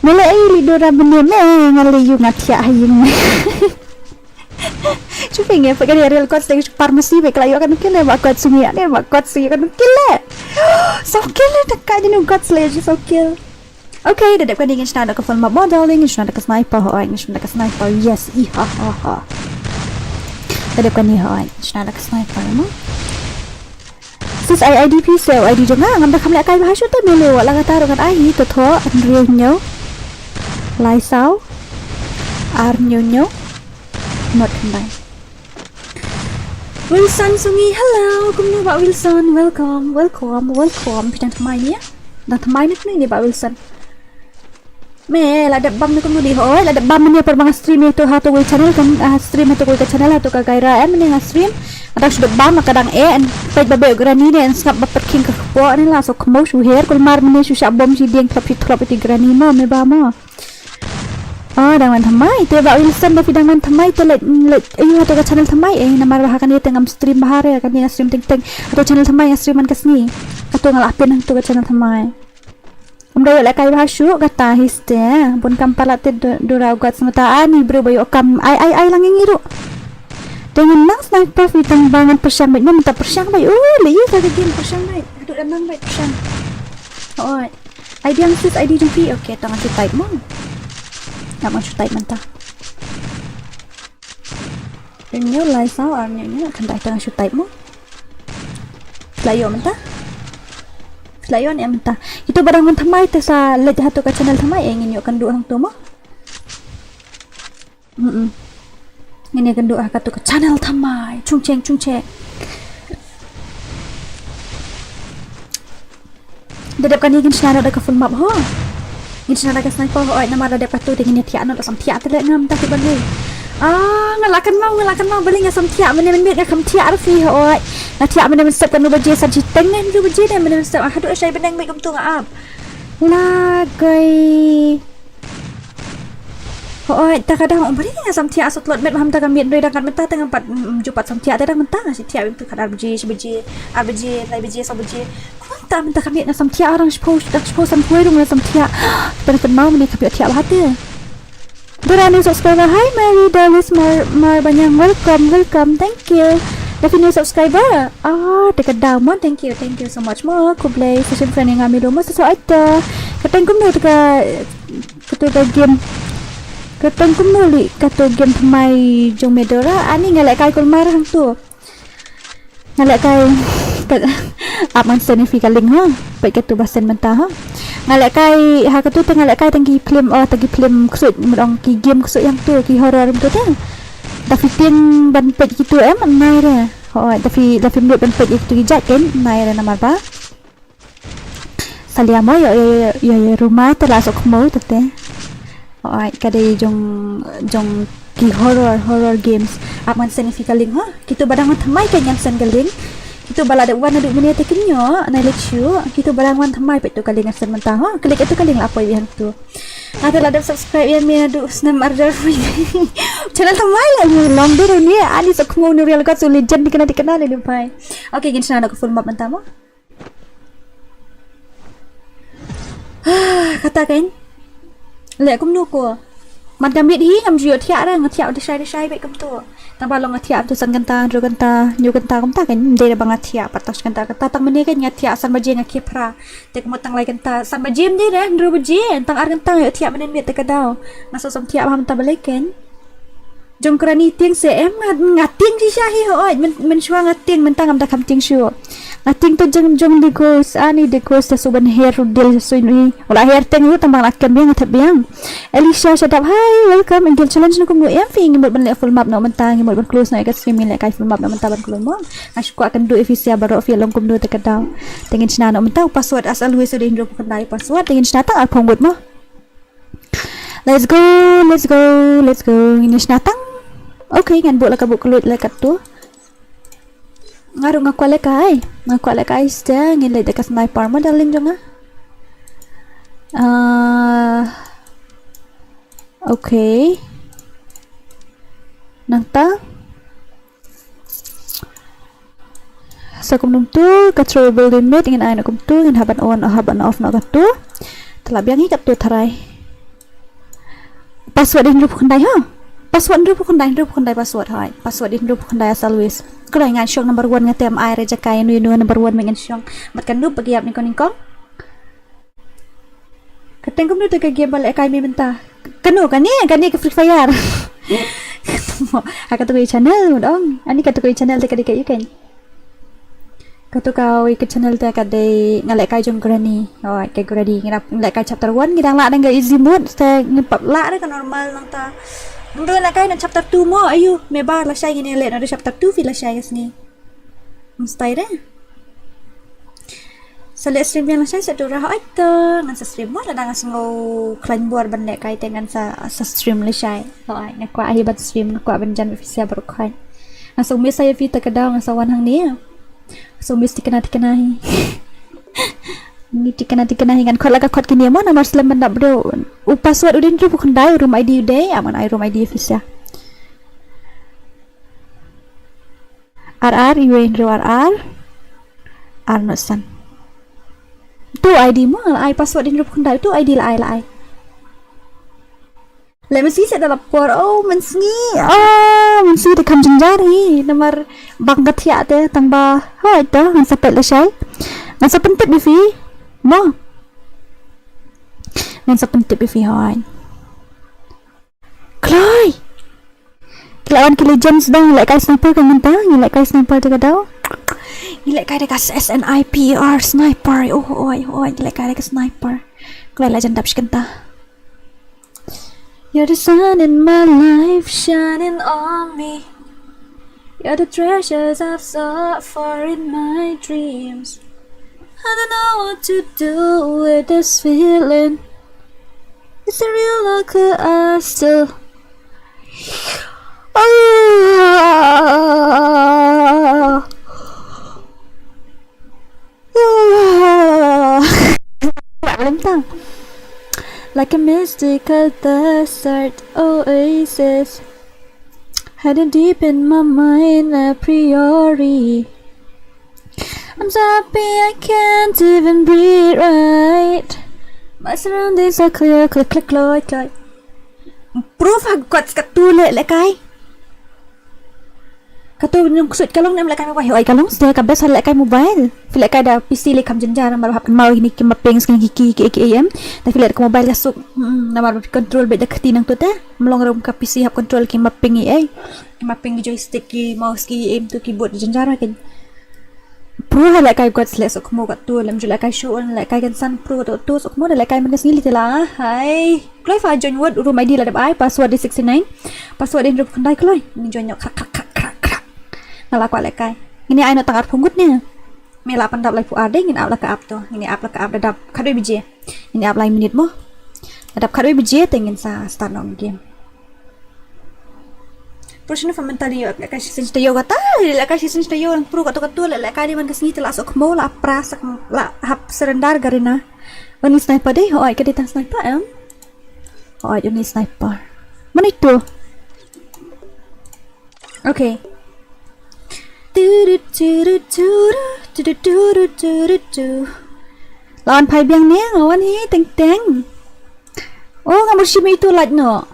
เมื่อไรลิดราบันเนี่ยแม่งานเลยอยู่งัดเสียให้ยิงช่วยเงี้ยไปกันเรียลก็สิ่งฟาร์มาซีไปไกลกันนุกินเลยว่ากอดสิ่งนี้เนี่ยว่ากอดสิ่งกันนุกินเลยso killเลยแต่การที่นุกอดเลยจะ so kill okeเด็กๆกันดีกันชนะดักฟันมาบอลดาวลิงชนะดักสไนเปอร์หอยชนะดักสไนเปอร์ yes อีฮ่าฮ่าฮ่าเด็กๆกันนี่หอยชนะดักสไนเปอร์มั้งsis IDP sel ID juga ngam dak kamle kai bahasa tu melu la kata ro kan ai to tho an riu nyo lai sao ar nyo nyo not kembali Wilson Sungi hello kum ni Pak Wilson welcome pidang thamai ni ya dan thamai ni Pak Wilson me la da bam ni kum ni hoi la da bam ni per bang stream itu ha to channel kan stream itu ko channel tu ka gaira em ni stream ada sudah bam kadang en pej babe grani ni en skap berking ke po ni la so kemo su her kul mar mene su bom si dieng klop itu grani mo me ba mo dangan thamai te ba Wilson da pidangan thamai te let ayu to ka channel thamai namar ba kan ni tengam stream bahare kan ni stream ting atau channel thamai streaman kasni atau ngalapin to ka channel thamai Umday la kai bahasyu kata histe pun kampalat te durau gat semata ani bro bayo kam ai lang ngiru dengan nang sniper fitang bangan persang baik minta persang baik li sa game persang baik aduk danang baik persang oi ID yang sis ID jumpi okey tangan si type mo nak mau type mentah ini lai sao arnya kan dah tangan si type mo layo mentah layon em ta itu barang man thamai te sa let hatu ka channel thamai ingin yo kan du hang tu mo ngene kan du ka tu ka channel thamai chung cheng dedap kan ingin channel da ka full map ho ingin channel da ka sniper ho ai nama da ka tu ingin tia no sam tia te le ngam ta ti bali ngalakan mau beli ngasam tia men ka kam tia arfi ho ai na tia men step kan baje sa jiteng nen du baje nen men step hadu sai benang mai kam tu ngap la gai ho ai ta kadang beli ngasam tia asut lot met ham ta kam doi dakan menta tengah pat jupat sam tia te menta si tia tu kadar baje si baje lai baje sa baje ta menta kam ngasam tia orang suppose sam kuai dong ngasam tia pen mau men ka tia hati Berani subscriber, hi Mary Davis Mar Banyang, welcome, thank you. Definitely subscriber, dekat download, thank you so much mo. Kublay session friend yang kami rumah sesuatu itu. Kateng kum nuli kata game thamai jong medora, ani ngalek kai kul mar hang tu. Ngalek kai aman signifikan link ha, baik itu bahasa mentah ha. Ngalek kai ha katu ngalek kai tangki film kusut mudong ki game kusut yang tu ki horror tu tu tapi tin ban pet gitu nai re tapi mut ban pet itu ki jat kan nai re nama ba saliamo yo rumah terlasuk mau tu te kadai jong ki horror games aman signifikan link ha kitu badang thamai kan yang sen galing itu bala ada wan aduk menit kenyo na lecture kita barangwan thamai pet tu kaling asen mentah ha klik itu kaling apa yang tu ada la subscribe yang me aduk snam arjar channel thamai la long dulu ni ani sok mau ni real got so legend dikenal ni pai okey gin sana aku full map mentah mo kata kan le kum nu ko madam bit hi ngam jio thia ra ngathia de sai baik kum tu tambah long ngathia tu san ganta ro ganta nyu ganta kum ta kan de bang ngathia patas ganta kata tang meni kan ngathia san baje ngakipra tek mo tang lai ganta san baje de re ro baje tang ar ganta yo thia menen met te kadau naso sam thia ham ta baliken jong kerani tiang se em ngating di syahi hoi men shua ngating men tangam da kam ting shu ngating to jong digos ani digos ta suban hair del suini wala hair teng lu tambang akam yang ngat biang Alicia shadap hi welcome and challenge nu kum em fi ngimot ban le full map no men tang ngimot ban close na ka streaming le kai full map no men ta ban close mo ash ko akan do efisia baro fi long kum do ta kadaw tengin chna no men taw password as always so din ro kan dai password tengin chna ta al phongut mo let's go ini snatang okay ngan buat kabuk kelut lekat tu ngaruh ngaku lekai sta ngin le dekat sniper mo darling jong okay nanta sa kum tu control limit ngin ay na kum tu ngin haban on haban off na tu talabyang hikat tu taray password in rup khandai ha password rup khandai password hai password in rup khandai asal wis kalau ngan syong number 1 ngatem ai reja kai nu number 1 mengen syong matkan rup bagi ap ni kon kateng kum nu te game bal kai me menta kanu kan ni ke free fire ha katu channel dong ani katu channel te kadi kai kan katu kau ikut channel te kadi ngalek kai jong granny oi ke granny ngalek kai chapter 1 ngidang la dang easy mode te ngepap la kan normal nang ta ndu la kai na chapter 2 mo ayu me bar la shay ngine le na chapter 2 fi la shay ni mustai re sa le stream yang la shay sa tu ra hoi te ngan sa stream mo la dang asngo klan buat ban le kai te ngan sa stream la shay oi na kwa hi ban stream na kwa ban jan official bar kai asung me saya fi te kadaw ngan sa wan hang ni so mesti kena ni tikana kan khot laga khot kini mo nomor slam banda bro password udin ru bukan dai room id uday aman ai room id official rr uin ru rr arnosan tu id mo ai password din ru bukan dai tu id la ai let me see set lapor men de kam jari nomor bank gatia te tangba hoi ta han sapet la shay ngan sa pentit bi fi mo ngan sa pentit bi fi hoi kloi kelawan ki legends dang like kai sniper kan menta like kai sniper te kadaw like kai dekat sniper sniper like kai dekat sniper kloi legend dap skenta. You're the sun in my life, shining on me. You're the treasures I've sought for in my dreams. I don't know what to do with this feeling. Is it real or could I still? Like a mystical desert oasis, hidden deep in my mind a priori. I'm so happy I can't even breathe right. My surroundings are clear, click, click. Proof hagkwat katule lekay. Kato yung kusut kalong na lekay mobile. Ay kalong sila kabes hal lekay mobile. Feel lekay da PC lekam jenjara maruhap mau ini kimapeng skin kiki am. Da feel lekay mobile kasuk na maruhap control beda katinang tu ta. Melong rom ka PC hap control kimapeng ai. Kimapeng joystick ki mouse ki aim tu keyboard jenjara kan. Pro hal lekay kwat sila sok mo katu lam jula kay show on lekay kan san pro tu sok mo da lekay manas ngili tela. Hai. Kloi fa join word room ID la da ai password di 69. Password din rup kandai kloi. Ni join yok kak ngalak lekay ini ay na tangar pungut niya may lapan dap lay pu ade ngin up la ka up to ini up la ka up dap kadoy bije ini up lay minute mo dap kadoy bije tingin sa start ng game Proshino famentali yo lekay sin stayo gata lekay sin stayo ang pro kato lekay di man kasngi tela sok mo la prasak la hap serendar garina wani sniper deh hoy kaditang sniper hoy yun ni sniper mana itu okay lawan pai biang ni lawan hi teng oh ngamur shim itu lat no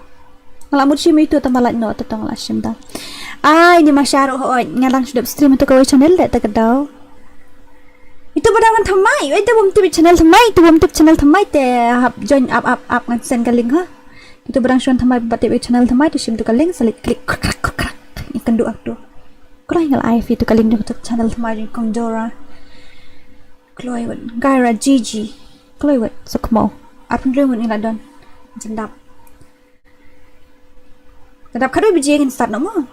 ngamur shim itu tambah lat no tetang la shim da ai ni masyaro hoy ngalang sudah stream itu kau channel le ta kadaw itu badangan thamai itu bum tu channel thamai te hap join up ngan sen ka link ha Itu berangsuan thamai batik channel thamai tu sim tu kaling salik klik krak ikan doa tu. Kalau ingat live itu kaling tu channel thamai kong Dora. Kalau iwat Gaira Gigi. Kalau iwat sukmo. Apun remun ila don. Jendap. Jendap kadu biji ingin start no mo.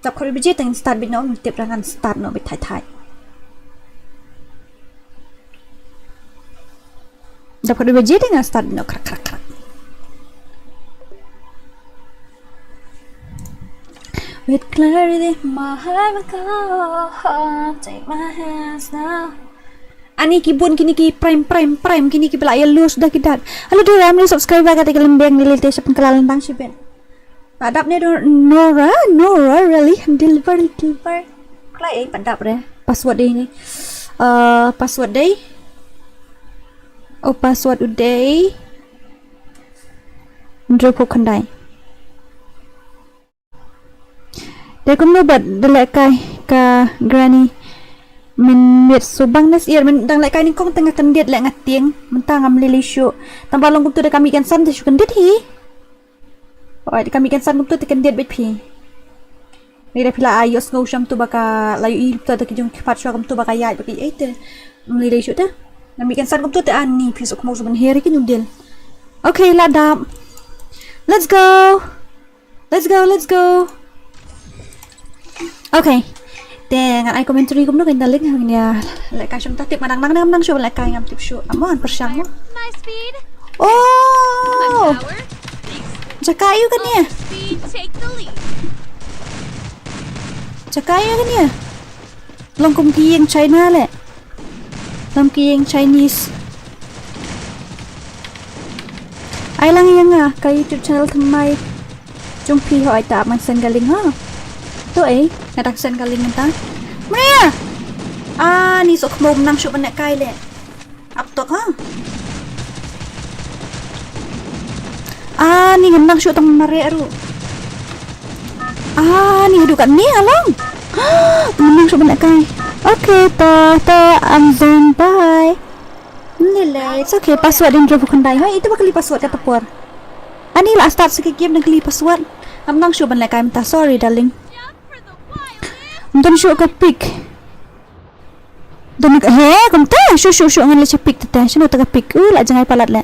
Jendap kadu biji ingin start bit no tip rangan start no bit thai. Jendap kadu biji ingin start bit no krak. With clarity, my heart will go. Take my hands now. Ani kibun kini ki prime kini ki pelaya lu sudah kita. Halo tu ramai subscriber kata kelembeng ni lete siapa kelalan tang siapa. Padap ni Nora really deliver. Kelai padap deh. Password dia ni. Password day. Oh password uday. Drop kandai. Dia kena buat delekai ke granny. Min mit subang nas ir min dang lai kai ni kong tengah kendiat lai ngatieng mentang am lili syu tambah long tu de kami kan san tu kendiat hi oi de kami kan san tu te kendiat bet phi ni de pila ayos ngau sham tu baka layu i tu te kijung pat shu kam tu baka yai baki ai te lili syu ta kami kan san tu te ani phi sok mau suban heri kin udel okay ladap let's go okay dengan ai komentari kum no kan daling hang ya like kai shum tatip manang nang shu like kai ngam tip shu amon persyang mo Nice speed. oh jakayu kan ya Speed, take the lead. jakayu kan ya longkum ki yang China le lam ki yang Chinese ai lang yang kai YouTube channel thamai chung phi hỏi ta man sen galing ha tu nak sen galing entah Maria ni sok mau menang syuk benak kai le aptok ha ni menang syuk tang Maria ru ni hidup kat ni along menang syuk benak kai okay ta amazon bye lele it's okay password din drop kandai ha itu bakal password kata por ani lah start sikit game nak kli password menang syuk benak kai minta sorry darling Don show ka pick. Don kom ta show ngan le pick tete. Sino ta ka pick. La jangai palat le.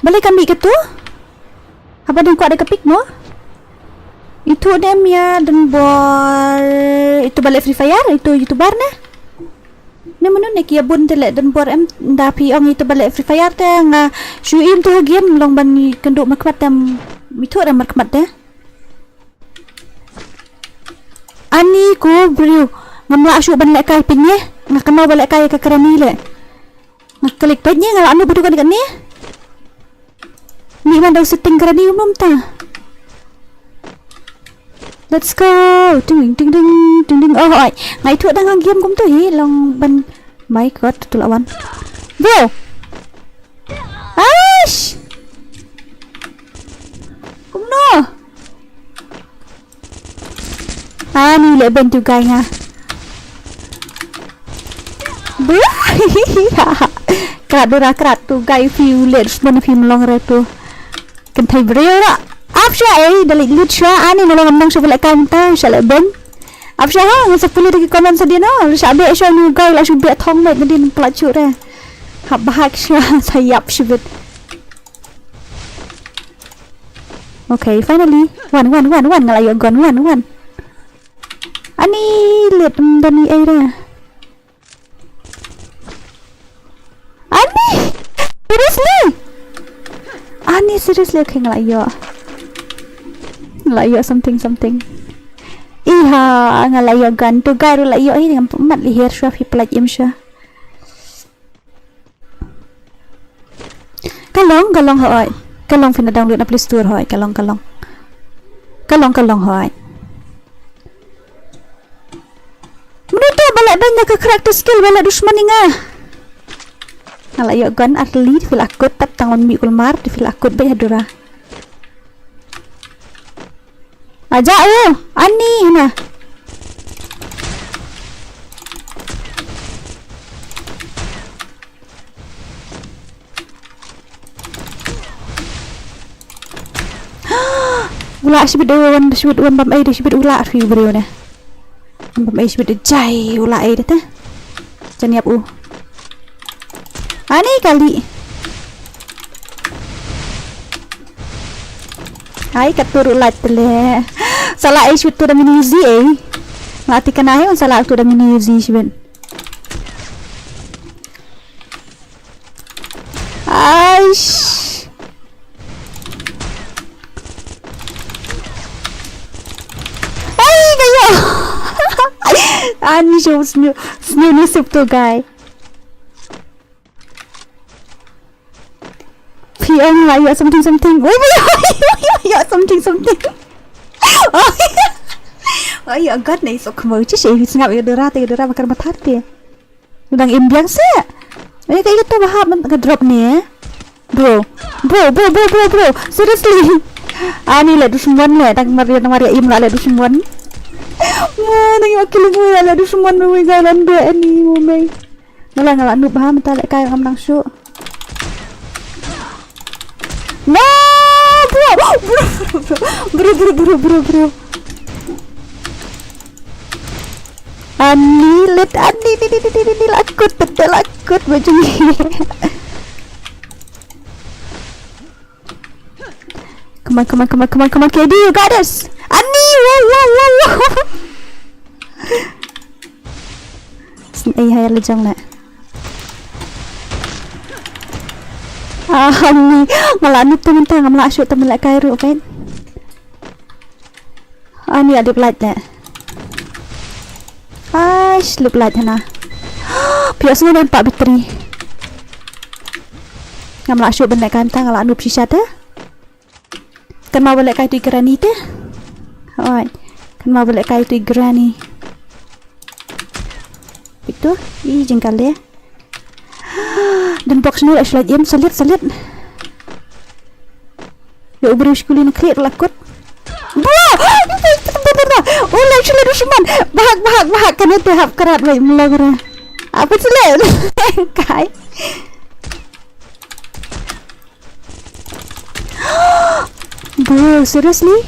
Balik kami ke tu? Apa dan ku ada ke pick mo? Itu dem ya dan bor itu balik Free Fire itu YouTuber na. Ne manu ne kia bun tele dan bor em da pi ong itu balik Free Fire te nga shuim tu game long ban ni kenduk makmat tam mitu ada makmat te. Ani ko bro ngamla asyuk ban lek kai pinye ngak kenal balik kai ke kerani le ngak klik pinye ngala anu bedu kan ni man daw setting kerani umum ta let's go ding oh oi ngai thu đang game kum tu hi long ban my god tu lawan bro ash kum no ni le ben tu gai nga kradora krat tu gai fiu le smon film long re tu kan thai brera afsha dali lutsha ani no ngam so le kan ta sale ben afsha ha ngasa puli di komen sa dia no sabe sha nu gai la shu be thong le din pla chu re hab bahak sha sayap shibet okay finally one ngalayo gon one ani lihat dani era seriously okay ngalayo something iha ngalayo gantu garu layo ini dengan pemat lihir syaf hiplaj imsha kalong hoy kalong fina download na Play Store hoy kalong hoy Menurut balak banyak ke karakter skill balak dushman ni ngah. Ngalayo gan atli di fil akut tap tangon mi kulmar di fil akut bay hadura. Aja ani na. Ula sibit wan sibit wan bam ai sibit ula fi brio ne. Bam ai sibit jai ula ai dah. Janiap Ani kali. Ai katur ula tele. Salah ai sibit tu dah mini easy ai. Mati kena ai salah tu dah mini easy sibit. Aish. Ay, kayo. Ani show snew sip to guy. PM like something. Wait, something. Oh, ya god này sao không chứ gì ngap ya dora bakar matarte. Udang imbiang sa. Ay kayo to bahap nag-drop niya. Bro. Seriously. Ani le dushman le tang Maria im la le dushman. Nang wakil mo le dushman mo galan be ani mo may. Ngala nu baham ta le kay ngam nang shu. No! Bro. Ani lakut macam ni. Come on, KD, you got us. Ani, wow. Ay, hayal lejang na. Ani, ngalanut tu mentang, ngamla asyuk temen lek kairu, kan? Ani ada light na. Aish, look light na. Biasanya ada 4 bateri. Ngamla asyuk benda kantang, ngalanut sisa dah. Kan mau balik kai tu granny teh. Alright. Kan mau balik kai tu granny. Itu, jengkal dia. Dan box ni actually diam salit. Ya ubri sekulin clear lakut. Wah! Oh, actually dushman. Bahak kan itu hap kerat baik melagra. Apa selit? Kai. Bro, seriously?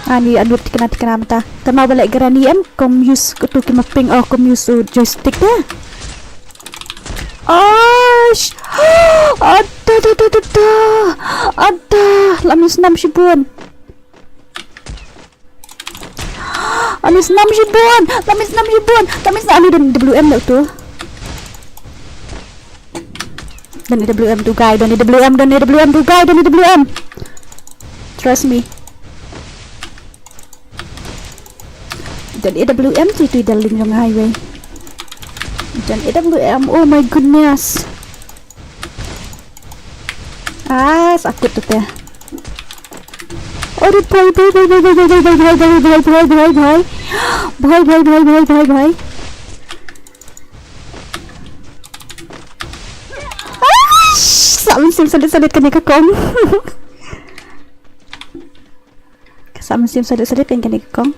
Ani adut kena mata. Kena balik granny kom use tu kimaping kom use joystick dah. Aish. Ada. Lamis 6 shibun. Lamis 6 shibun. Lamis ani dan WM dah tu. Dan WM tu guy, dan WM. Trust me. Dan WM tu daling long highway. Dan WM, oh my goodness. Sakit tu teh. Aduh, bhai. Sim salit kan ka kong. Kasama sim salit kan ka kong.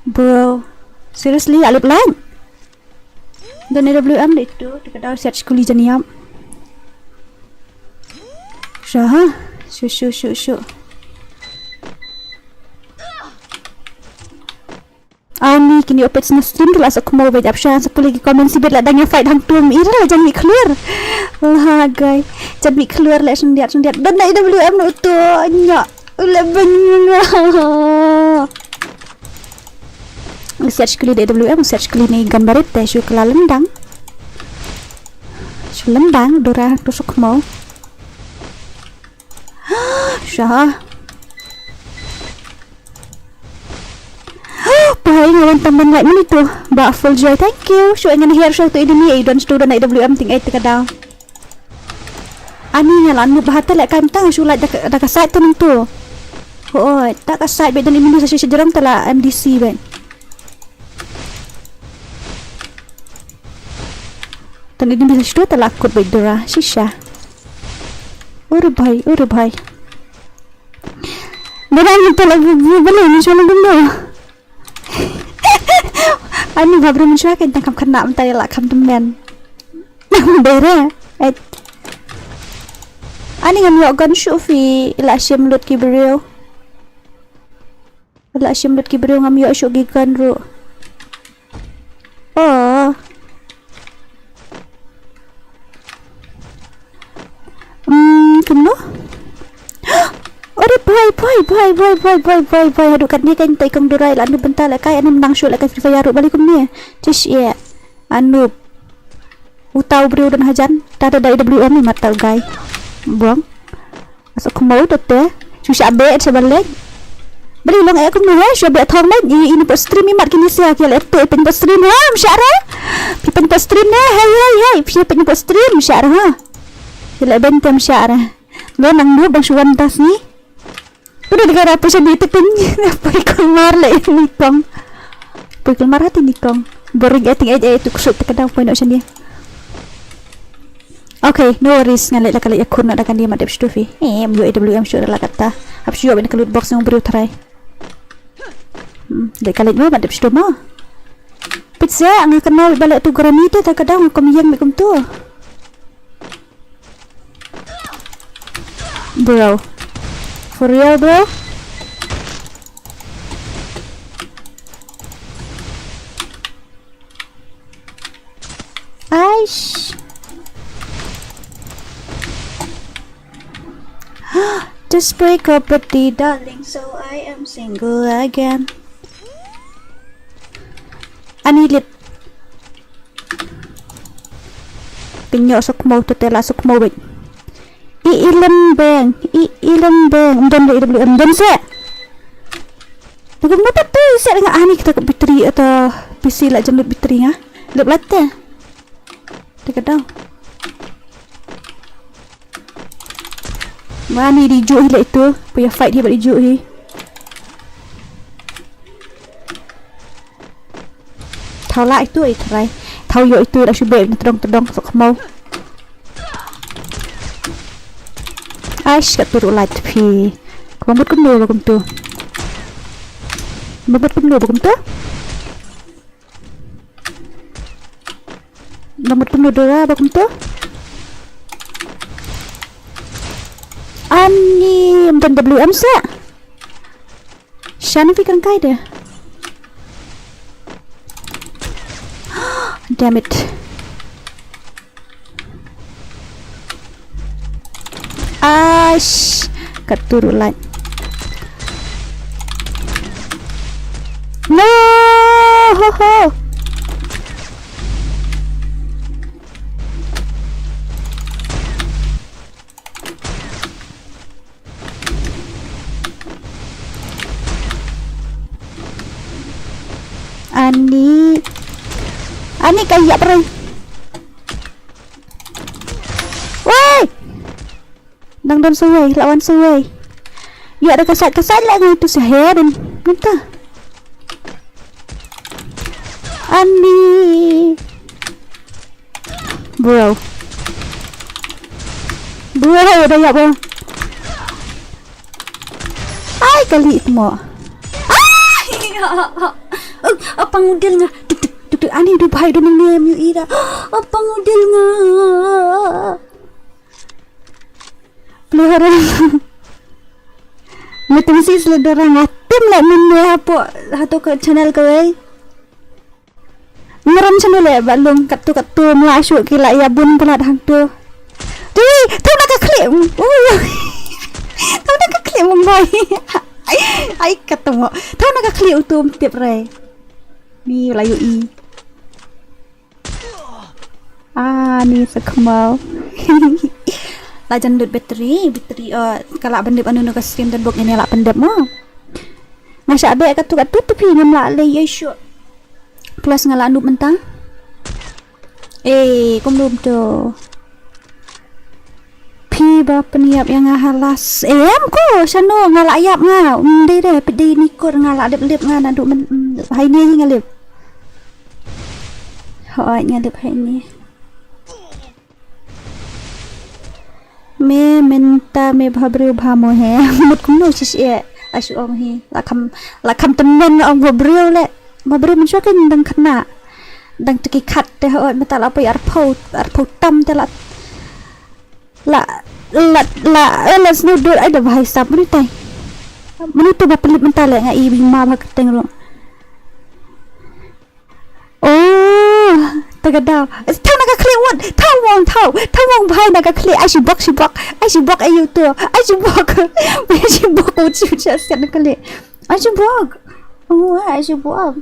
Bro, seriously alip lang. Dan WM itu dekat set skuli janiam. Syah, shu. Ani kini opet na stream tu lah aku mau baca apsha aku lagi komen si bet lah dangnya fight hang tum ira lah jangan clear lah guys jadi clear lah sundiat dan na WM no tu nya lebenya search kali WM search kali ni gambar itu syu kala lendang dora tusuk mau syah Bahaya ngawan teman like mana tu. Mbak Full Joy, thank you. Show ingin hair show tu ini don student nak WM ting 8 kadang. Ani ngalan mu bahata lek kantang show like dak kasat tu tu. Oh, tak kasat bet dan ini sesi sejarang telah MDC ben. Dan ini bisa show telah kut bet dora shisha. Ure bhai. Merang itu lagi boleh ni show lagi. Ani gabra mensyua kan tangkap kena mentai lah kam temen. Bere. Et Ani ngam yo gan shufi la shim lut ki brio. La shim lut ki brio ngam yo shu gi gan ru. Oh. Kuno? Ore bye. Aduh kan ni kan tai kang durai la anu bentar la kai anu menang shu la kai Free Fire ru balik kum ni. Cish ya. Anu utau brio dan hajan. Tada dari WM ni matal guy. Buang masuk ke mau tete susah abe sebalik beri long aku nu hai sudah thong nai ini pot stream ni mat kini sia kial ete pen pot stream ha msyara pen pot stream ne hai pia pen pot stream msyara ha kial ben tem msyara lo nang nu bang suwan tas ni udah digara apa sih itu pen apa keluar le ni kong keluar hati ni kong boring eting itu kusut tekadang point option dia. Okay, no worries. Ngalit lah kali akun nak dakan dia madep stufi. Yo AWM sure lah kata. Habis yo ben ke loot box yang beri try. Dek kali mo madep stu mo. Pizza ang kenal balik tu granite tak kadang komiyang mikum tu. Bro. For real, bro? Aish. Just break up with the darling, so I am single again. Anilit. Pinyo sok mau tutela sok mau bek. Iilan bang. Don IWM don se. Bagaimana tu set dengan ani kita ke bateri atau PC lah jemut bateri ha? Lep latte. Dekat dah. Mana di juh hilang itu punya fight dia balik juh ni. Thau lah itu try. Thau yo itu dah syubek tedong sok mau. Aish kat turut light pi. Kembut kemno bagum tu. Kembut kemno bagum tu. Kembut kemno dora bagum tu. Ani dan WM sa. Shani fikir kai dia. Damn it. Aish, keturunan. No, ho ho. Ani kayak apa? Woi, dang suway, lawan suway. Ya ada kasat lagi itu seherin, minta. Ani, bro, udah ya bro. Ay kali itu mau. Apa ngudel nga? Duk ani du bhai du nang niam yu ira. Apa ngudel nga? Pelihara. Metung sis le dorang atim le minne apo hato ke channel ko ai. Ngeram channel le balung katu melasuk kila ya bun pula dah tu. Tu nak ke klip. Tu nak ke klip boy. Ai ketemu. Tu nak ke klip utum tip rai. Ni layu i. Ni sekmal. Lajan dut bateri kalau bendep anu nak stream dan book ini lah pendep mah. Masya abe katu tapi ngam lah le yeshu. Plus ngala anu mentang. Kum belum tu. Pi ba peniap yang halas. Ko sano ngala ayap nga. Deh pedi ni kor ngala lep nga nadu hai ni ngalip. Hoi ngalip hai ni. Me minta me bhabru bhamo he mut kumno sis e asu ong hi lakam temen ong bhabru le bhabru man swakin dang kena dang teki khat te hoi metal apa ar phau tam te la let's no do ada bahai sab mani tai mani tu ba pelit mental ngai i ma ba keteng ro oh tagadao thau na ka kli won thau wong bahai na ka kli ai shi bok ayu tu ai shi bok o chu cha sa na kli ai shi bok oh ai shi bok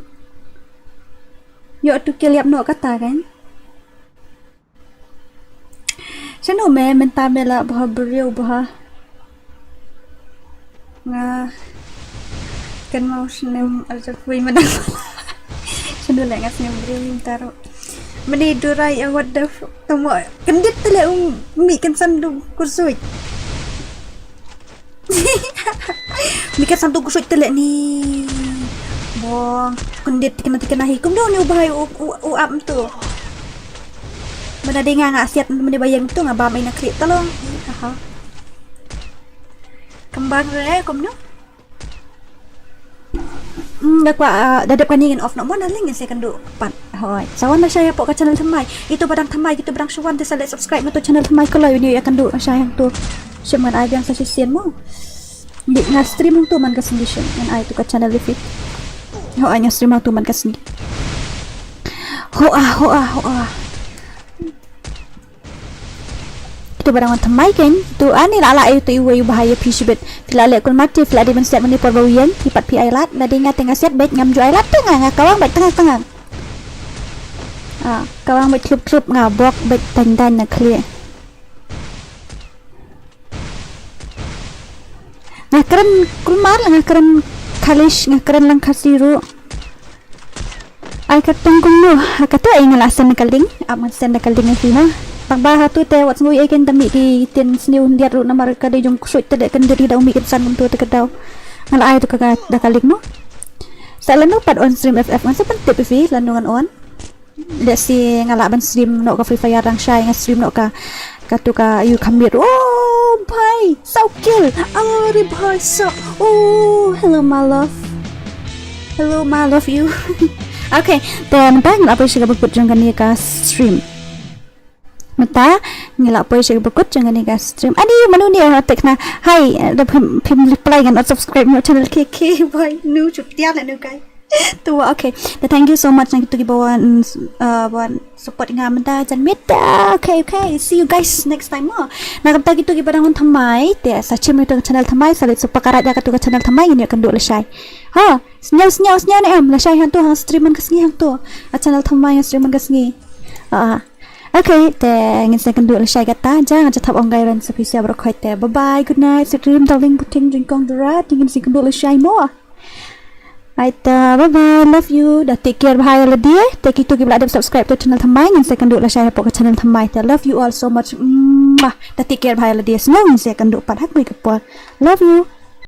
yo tu keliap no kata kanฉันหนูแม่มันตามเวลาบ่เบรียวบ่งากันmau senem aja kui manaฉันดูแลงาsenemเบรียวtaro meni durai awat da tomo kendit tele mi kan sandu kusui mi kan sandu kusui tele ni bo kendit kena hikum do ni ubahai u am tu mana dia ngak siat mana bayang tu ngah bam ina klik tolong kembang re kom no dadap kan ingin off nak mana link yang saya kandu pat hoi sawan saya pok ke channel thamai itu badang thamai kita badang suwan te sale subscribe to channel thamai kalau ini akan du saya yang tu semen ai yang saya sian mo di ngah stream tu man ka sendiri man ai tu ke channel fit hoi nya stream tu man ka sendiri hoa itu barang thamai kan tu ani la ayu tu iwe bahaya pisibet tila le kul mati tila di menset meni porbawian hipat pi ailat na dinga tengah set bet ngam ju ailat tengah kawang bet tengah kawang bet klub ngabok bet dan na clear ngakren kulmar ngakren kalish ngakren lang kasiru ai katong kunu katu ai ngalasan kaling amat sen kaling ngina pagbaha tu te wat ngui eken tami ki tin sniu liat ru namar ka de jong kusut te kan diri da umi san tu te kadau ngal ai tu ka da kalik no salano pad on stream ff ngan sepen tip fi landungan on le si ngala ban stream no ka free fire rang shai ngan stream no ka tu ka you kamit oh bhai so kill ari bhai so oh hello my love you okay then bang apa sih ka put jong kan ka stream mata ngila poi sih berikut jangan nih guys stream ani manu ni tek na hai ada pim reply kan subscribe my channel KK boy new chutia la new guys tu okay thank you so much nang itu bawan support ngam da jan meta okay see you guys next time mo nakapta gitu gibarang thamai te sachi mo tong channel thamai salit supakarat ya katu channel thamai ini akan do lesai ha senyal ni am lesai han tu hang streaman kasngi hang tu channel thamai streaman kasngi okay, ingin saya kendul saya kata jangan tetap ongairan spesial berkait bye bye good night stream darling puting jengkong durat ingin saya kendul saya mo bye bye love you dah take care bahaya ledi take itu kita ada subscribe to channel thamai ingin saya kendul saya pok channel thamai love you all so much dah take care bahaya ledi senang saya kendul pat hak mi kepol love you